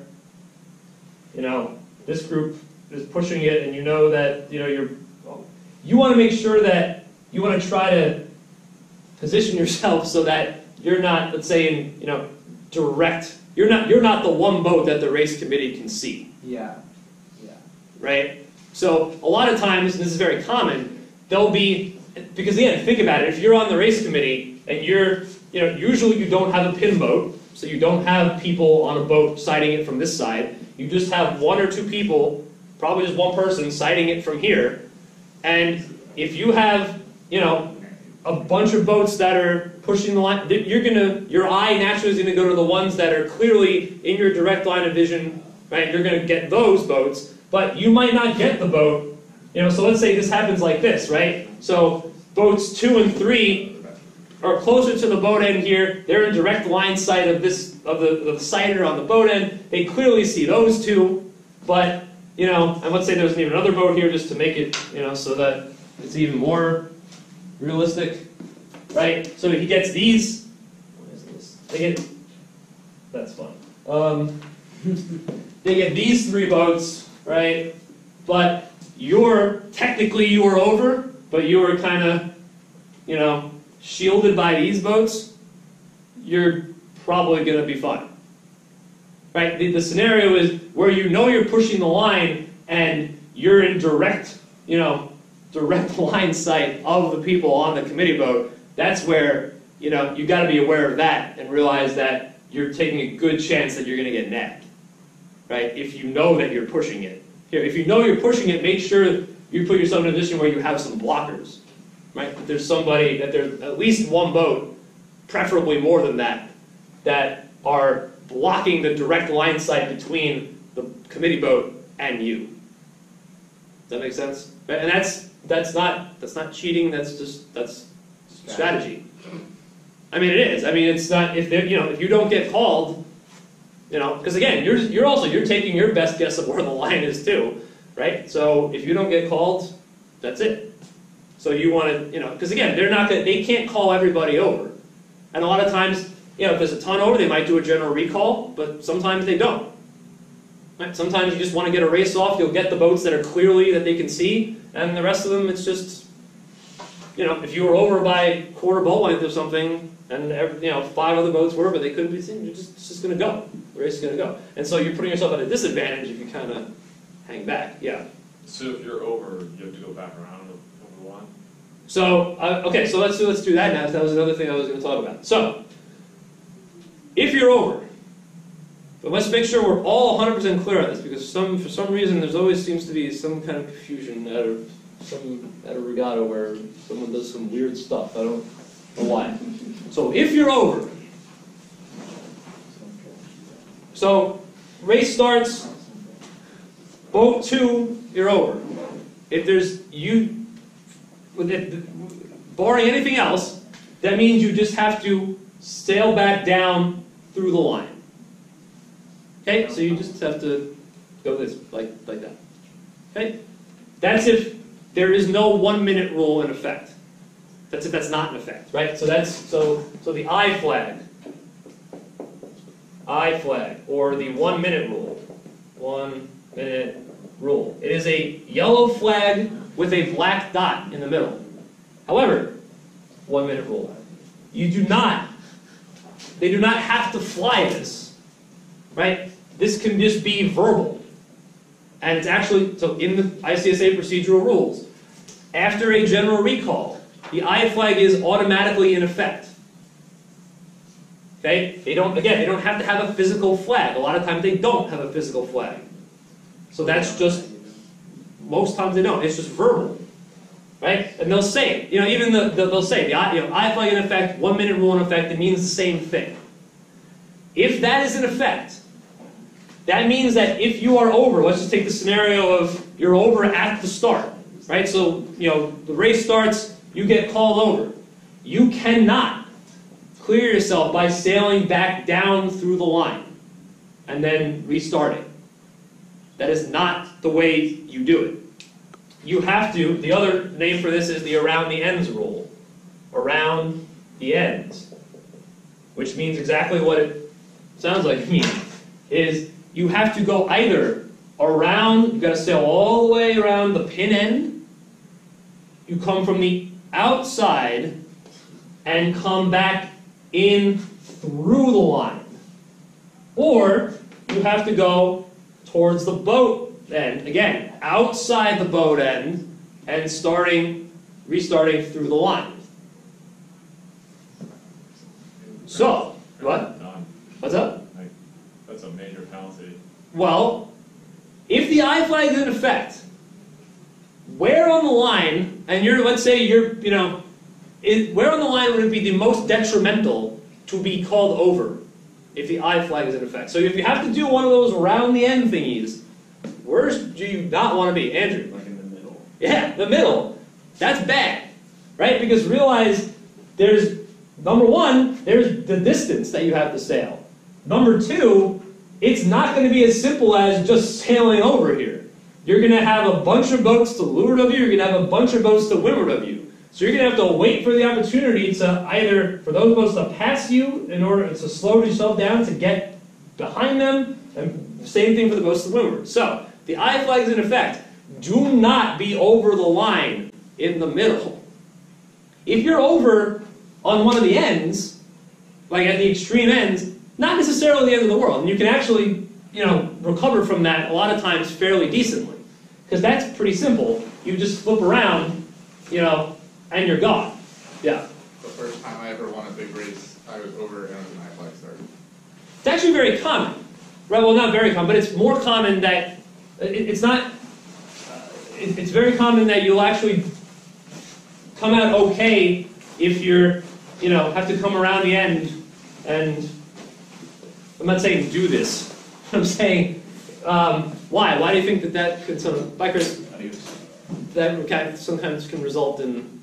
this group is pushing it, and you know that you want to make sure that you want to try to position yourself so that you're not, let's say, in direct. You're not the one boat that the race committee can see. Yeah. Yeah. Right? So a lot of times, and this is very common, there'll be, because again, think about it, if you're on the race committee and usually you don't have a pin boat, so you don't have people on a boat sighting it from this side, you just have one or two people, probably just one person sighting it from here, and if you have, a bunch of boats that are pushing the line, your eye naturally is gonna go to the ones that are clearly in your direct line of vision, right? You're gonna get those boats, but you might not get the boat, so let's say this happens like this, right? So boats 2 and 3 are closer to the boat end here, they're in direct line sight of the sighter on the boat end, they clearly see those two, but, and let's say there's even another boat here just to make it, so that it's even more realistic, right? So he gets these. What is this? That's fun. They get these 3 boats, right? But technically you were over, but you were kind of, shielded by these boats. You're probably going to be fine, right? The scenario is where you're pushing the line and you're in direct line sight of the people on the committee boat. That's where, you got to be aware of that and realize that you're taking a good chance that you're going to get nabbed, right? If you know that you're pushing it. If you know you're pushing it, make sure you put yourself in a position where you have some blockers, right? That there's at least one boat, preferably more than that are blocking the direct line sight between the committee boat and you. Does that make sense? And that's not cheating. That's strategy. I mean, it is. I mean, it's not if you don't get called, because again, you're taking your best guess of where the line is too, right? So if you don't get called, that's it. So you want to, because again, they can't call everybody over, and a lot of times, if there's a ton over, they might do a general recall, but sometimes they don't. Right? Sometimes you just want to get a race off. You'll get the boats that are clearly that they can see, and the rest of them, it's just, if you were over by quarter boat length or something, and 5 other boats were, but they couldn't be seen, it's just going to go. The race is going to go, and so you're putting yourself at a disadvantage if you kind of hang back. Yeah. So if you're over, you have to go back around over the line? So, okay, so let's do that now. That was another thing I was going to talk about. So, if you're over, but let's make sure we're all 100% clear on this, because for some reason there always seems to be some kind of confusion at a regatta where someone does some weird stuff. I don't know why. So if you're over, so race starts, boat 2, you're over. If there's barring anything else, that means you just have to sail back down through the line. Okay, so you just have to go this like that. Okay, that's if there is no 1-minute rule in effect. That's not in effect, right? So the I flag, or the 1 minute rule, 1 minute rule. It is a yellow flag with a black dot in the middle. However, 1 minute rule. They do not have to fly this, right? This can just be verbal. And it's actually, so in the ICSA procedural rules, after a general recall, the I flag is automatically in effect. Okay? They don't have to have a physical flag. A lot of times they don't have a physical flag. So that's just, most times they don't. It's just verbal. Right? And they'll say, they'll say, the I flag in effect, 1 minute rule in effect, it means the same thing. If that is in effect, that means that if you are over, let's just take the scenario of you're over at the start, right? So, the race starts, you get called over. You cannot clear yourself by sailing back down through the line and then restarting. That is not the way you do it. You have to, the other name for this is the around the ends rule. Around the ends. Which means exactly what it sounds like it means. Is you have to go either around, you've got to sail all the way around the pin end. You come from the outside and come back in through the line. Or you have to go towards the boat end, again, outside the boat end, and restarting through the line. So, what? What's up? That's a major penalty. Well, if the I flag is in effect, where on the line, and let's say where on the line would it be the most detrimental to be called over if the I flag is in effect? So if you have to do one of those around the end thingies, where do you not want to be? Andrew? Like in the middle. Yeah, the middle. That's bad, right? Because realize there's, number one, there's the distance that you have to sail. Number two, it's not going to be as simple as just sailing over here. You're going to have a bunch of boats to leeward of you, you're going to have a bunch of boats to windward of you. So you're going to have to wait for the opportunity to either, for those boats to pass you in order to slow yourself down to get behind them, and same thing for the boats to windward. So, the I flag is in effect. Do not be over the line in the middle. If you're over on one of the ends, like at the extreme ends, not necessarily the end of the world. And you can actually, recover from that a lot of times fairly decently. Because that's pretty simple. You just flip around, and you're gone. Yeah. The first time I ever won a big race, I was over and it was an I flag start. It's actually very common. Right, well, not very common, but it's more common that it's not. It's very common that you'll actually come out okay if you're, have to come around the end. And I'm not saying do this. I'm saying why? Why do you think that could that sometimes can result in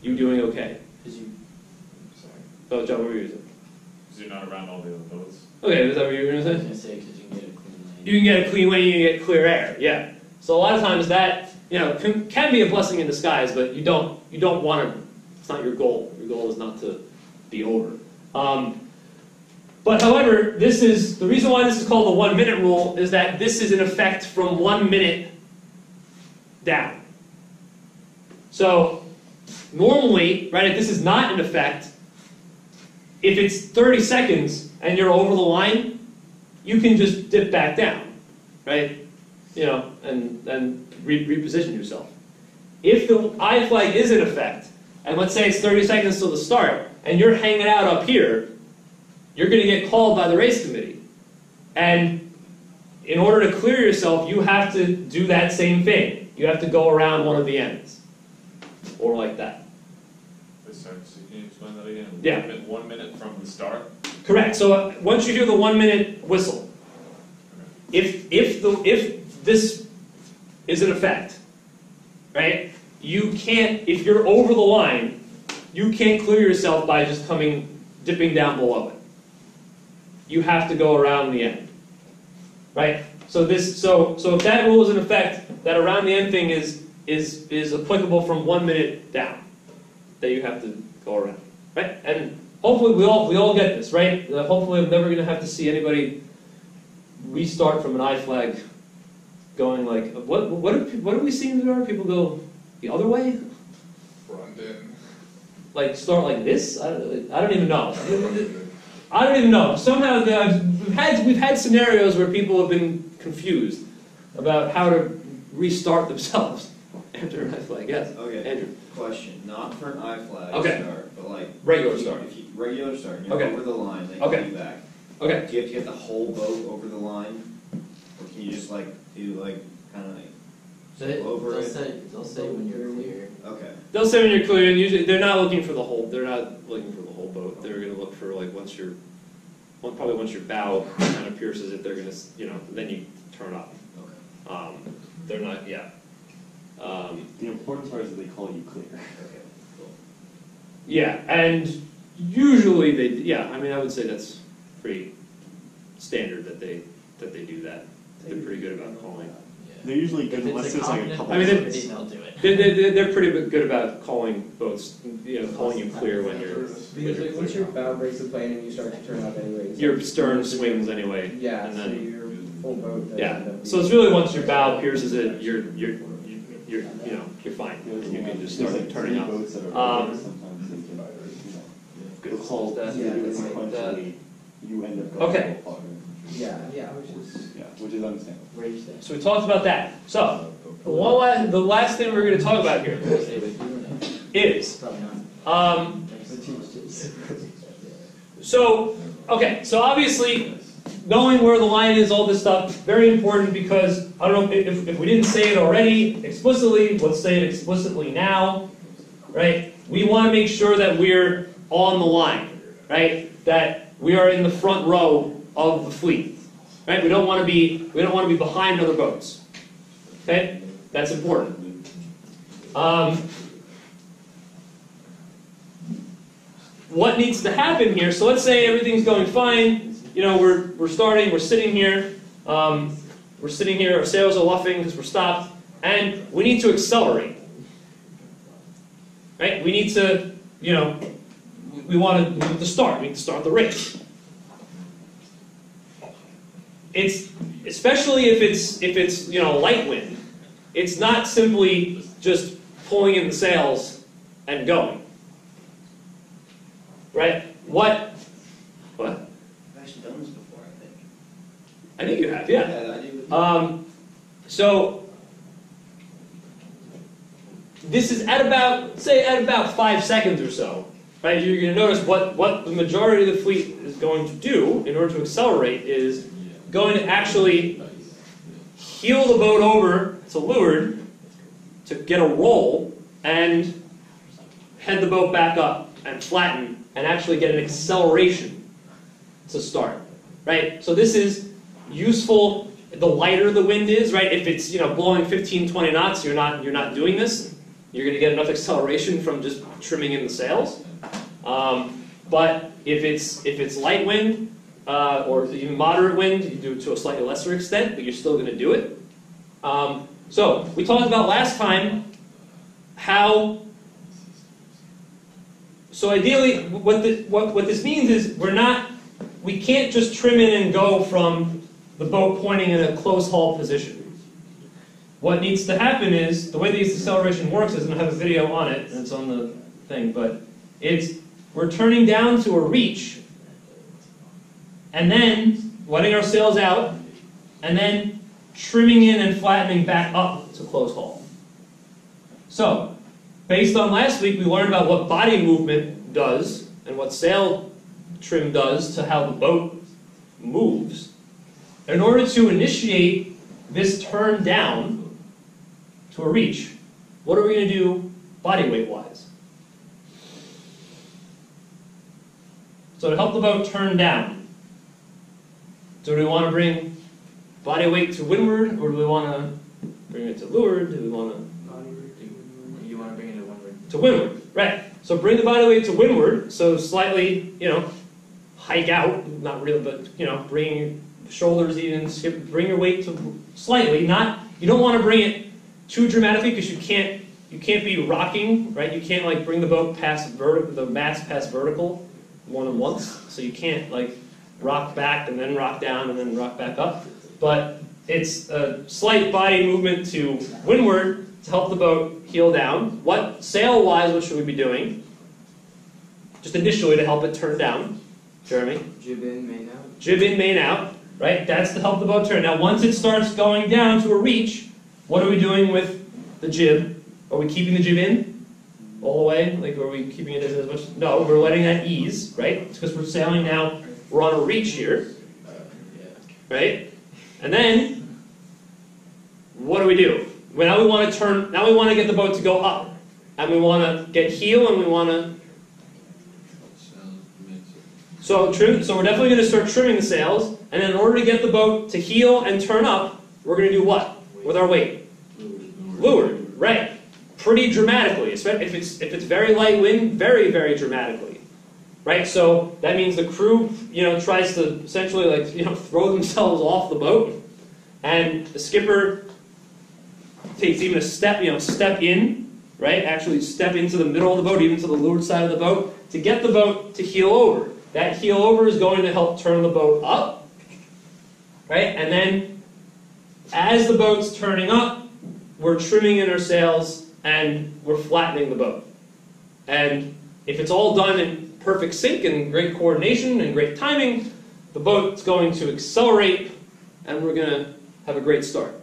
you doing okay? Oh, John, what were you saying? Because you're not around all the other boats. Okay, is that what you were going to I say? was going to say, because you can get a clean lane. You can get a clean lane, you can get clear air, yeah. So a lot of times that, can be a blessing in disguise, but you don't want to, it's not your goal. Your goal is not to be over. But however, the reason why this is called the 1 minute rule is that this is in effect from 1 minute down. So normally, right, if this is not in effect, if it's 30 seconds and you're over the line, you can just dip back down, right? And reposition yourself. If the I flag is in effect, and let's say it's 30 seconds till the start, and you're hanging out up here, you're going to get called by the race committee. And in order to clear yourself, you have to do that same thing. You have to go around one of the ends. Or like that. Sorry, can you explain that again? Yeah. 1 minute from the start? Correct. So once you hear the 1 minute whistle, if this is in effect, right? You can't, if you're over the line, you can't clear yourself by just dipping down below it. You have to go around the end, right? So if that rule is in effect, that around the end thing is is applicable from 1 minute down that you have to go around, right? And hopefully we all get this, right? Hopefully I'm never going to have to see anybody restart from an I flag going like, what do we see in there? People go the other way? Front in. Like start like this? I don't even know. I don't even know. Somehow we've had scenarios where people have been confused about how to restart themselves after an I flag. Yes. Okay. Andrew. Question, not for an I flag Okay. start, but like. Regular if you- start. If you, regular start, and you're Okay. over the line, then Okay. you come back. Okay. Do you have to get the whole boat over the line? Or can you just like do like, kinda like, over it? They'll say when you're clear. Okay. They'll say when you're clear, and usually they're not looking for the whole. They're not looking for the whole boat. They're going to look for like once your bow kind of pierces it, they're going to then you turn up. Okay. They're not. Yeah. The important part is that they call you clear. Okay, cool. Yeah, and usually they. Yeah, I mean I would say that's pretty standard that they do that. They're pretty good about calling. They're usually good If unless it's there's like a couple. I mean, competent they'll do it. They're pretty good about calling boats. Calling you clear when you're. Because like, once your bow breaks the plane and you start to turn up anyways. Your stern swings anyway. Yeah, and so then, your full boat. does yeah. end up So it's being- really once your bow pierces it, you're fine. And you can just start turning up. Boats that are sometimes they can, Good the calls, call, that. you do it Yeah, sequentially, you end up going Okay. full fog. Yeah, Which is understandable. Rage there. So we talked about that. So the last thing we're going to talk about here is Probably not. so obviously knowing where the line is, all this stuff, very important because I don't know if we didn't say it already explicitly. Let's say it explicitly now, right? We want to make sure that we're on the line, right? That we are in the front row of the fleet, right? We don't want to be behind other boats. Okay, that's important. What needs to happen here? So let's say everything's going fine. We're starting. We're sitting here. We're sitting here. Our sails are luffing because we're stopped, and we need to accelerate. Right? We need to. We need to start. We need to start the race. It's especially if it's light wind. It's not simply just pulling in the sails and going. Right? What? I've actually done this before, I think. I think you have, yeah. Yeah, I do. So this is at about 5 seconds or so. Right? You're going to notice what the majority of the fleet is going to do in order to accelerate is going to actually heel the boat over to leeward to get a roll and head the boat back up and flatten and actually get an acceleration to start. Right? So this is useful the lighter the wind is, right? If it's blowing 15, 20 knots, you're not doing this. You're going to get enough acceleration from just trimming in the sails. But if it's light wind or even moderate wind, you do it to a slightly lesser extent, but you're still going to do it. So we talked about last time how. So ideally, what this means is we can't just trim in and go from the boat pointing in a close haul position. What needs to happen is, the way the acceleration works is, and I have a video on it, and it's on the thing, but we're turning down to a reach, and then letting our sails out, and then trimming in and flattening back up to close haul. So, based on last week, we learned about what body movement does, and what sail trim does to how the boat moves. In order to initiate this turn down to a reach, what are we going to do body weight wise? So to help the boat turn down, do we want to bring body weight to windward, or do we want to bring it to leeward? Do we want to You want to bring it to windward. to windward? Right. So bring the body weight to windward. So slightly, hike out, not really, but bring your shoulders even, bring your weight to slightly. You don't want to bring it too dramatically because you can't be rocking, right? You can't like bring the boat past the mast past vertical more than once, so you can't like rock back and then rock down and then rock back up. But it's a slight body movement to windward to help the boat heel down. What sail-wise, what should we be doing? Just initially to help it turn down. Jeremy? Jib in, main out. Jib in, main out, right? That's to help the boat turn. Now, once it starts going down to a reach, what are we doing with the jib? Are we keeping the jib in all the way? Like, are we keeping it as much? No, we're letting that ease, right? It's because we're sailing now. We're on a reach here, right? And then, what do we do? Well, now we want to turn. Now we want to get the boat to go up, and we want to get heel, and we want to. So trim. So we're definitely going to start trimming the sails, and then in order to get the boat to heel and turn up, we're going to do what with our weight? Leeward, right? Pretty dramatically. If it's very light wind, very, very dramatically, right? So that means the crew, tries to essentially throw themselves off the boat, and the skipper takes even a step, step in, right? Actually step into the middle of the boat, even to the leeward side of the boat, to get the boat to heel over. That heel over is going to help turn the boat up, right? And then as the boat's turning up, we're trimming in our sails and we're flattening the boat. And if it's all done in perfect sync and great coordination and great timing, the boat's going to accelerate and we're going to have a great start.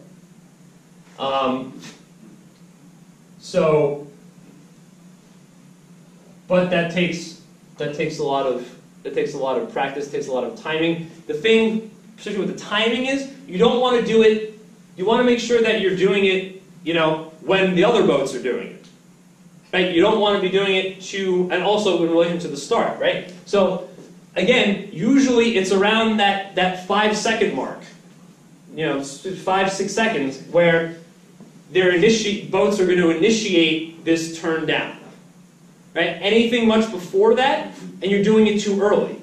But that takes a lot of practice, takes a lot of timing. The thing, especially with the timing, is you don't want to do it. You want to make sure that you're doing it, when the other boats are doing it, right? You don't want to be doing it and also in relation to the start, right? So again, usually it's around that 5-second mark, 5-6 seconds, where boats are going to initiate this turn down. Right? Anything much before that, and you're doing it too early.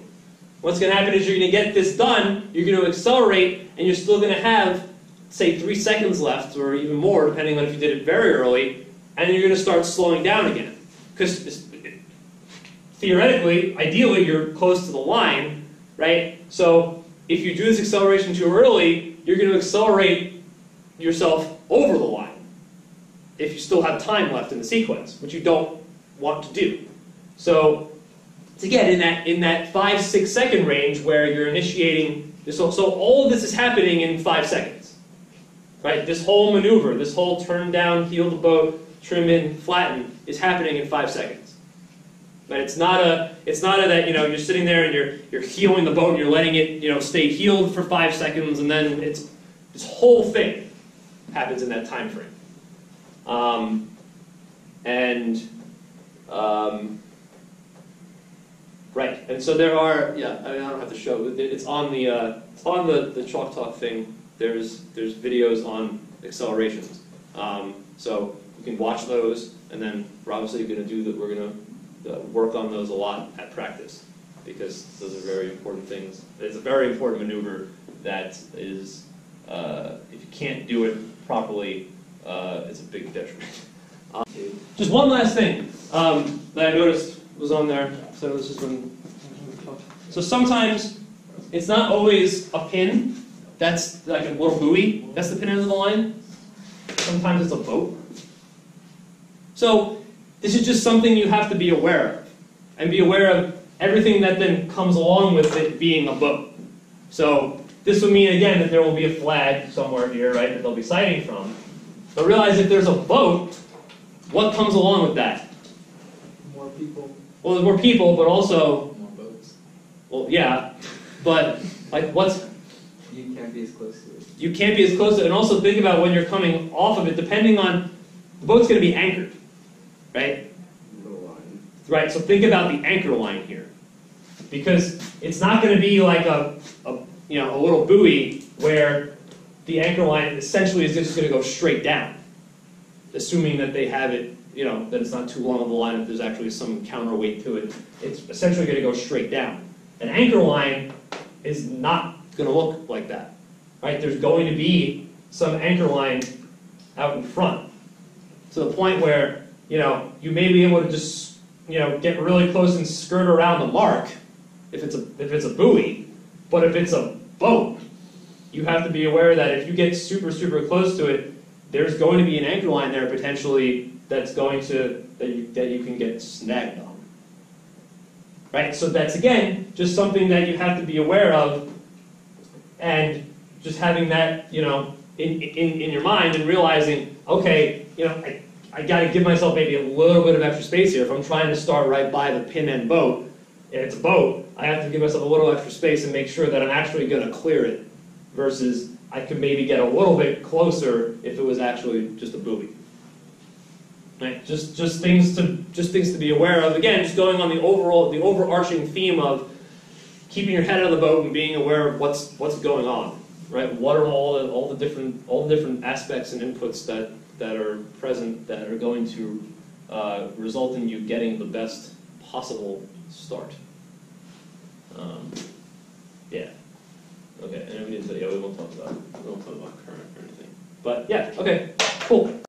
What's going to happen is you're going to get this done, you're going to accelerate, and you're still going to have, say, 3 seconds left, or even more, depending on if you did it very early, and then you're going to start slowing down again. Because theoretically, ideally, you're close to the line, right? So if you do this acceleration too early, you're going to accelerate yourself over the line if you still have time left in the sequence, which you don't want to do. So to get in that 5-6 second range where you're initiating this, so all of this is happening in 5 seconds, right? This whole maneuver, this whole turn down, heel the boat, trim in, flatten is happening in 5 seconds. But it's not a that you're sitting there and you're heeling the boat and you're letting it stay heeled for 5 seconds and then this whole thing happens in that time frame. Right, and so there are, I don't have to show, it's on the Chalk Talk thing, there's videos on accelerations. So you can watch those, and then we're obviously going to we're going to work on those a lot at practice, because those are very important things. It's a very important maneuver that is, if you can't do it properly, it's a big detriment. Just one last thing that I noticed was on there. So this is so sometimes it's not always a pin. That's like a little buoy. That's the pin end of the line. Sometimes it's a boat. So this is just something you have to be aware of, and be aware of everything that then comes along with it being a boat. So this would mean again that there will be a flag somewhere here, right, that they'll be sighting from. But realize if there's a boat, what comes along with that? More people. Well, there's more people, but also, More boats. well, yeah, but like You can't be as close to it. you can't be as close to it, and also think about when you're coming off of it, depending on, the boat's going to be anchored, right? Right, so think about the anchor line here, because it's not going to be like a little buoy where the anchor line essentially is just going to go straight down, assuming that they have it, that it's not too long of a line, if there's actually some counterweight to it. It's essentially going to go straight down. An anchor line is not going to look like that, right? There's going to be some anchor line out in front. to the point where, you may be able to just, get really close and skirt around the mark if it's a buoy, but if it's a boat, you have to be aware that if you get super, super close to it, there's going to be an anchor line there potentially that you can get snagged on. Right? So that's, again, just something that you have to be aware of, and just having that, in your mind, and realizing, okay, I got to give myself maybe a little bit of extra space here. If I'm trying to start right by the pin end boat, and it's a boat, I have to give myself a little extra space and make sure that I'm actually going to clear it, versus I could maybe get a little bit closer if it was actually just a buoy. Right? Just things to be aware of. Again, just going on the overarching theme of keeping your head out of the boat and being aware of what's going on. Right? What are all the different aspects and inputs that are present that are going to result in you getting the best possible start. Yeah. Okay. And we won't talk about current or anything. But yeah. Okay. Cool.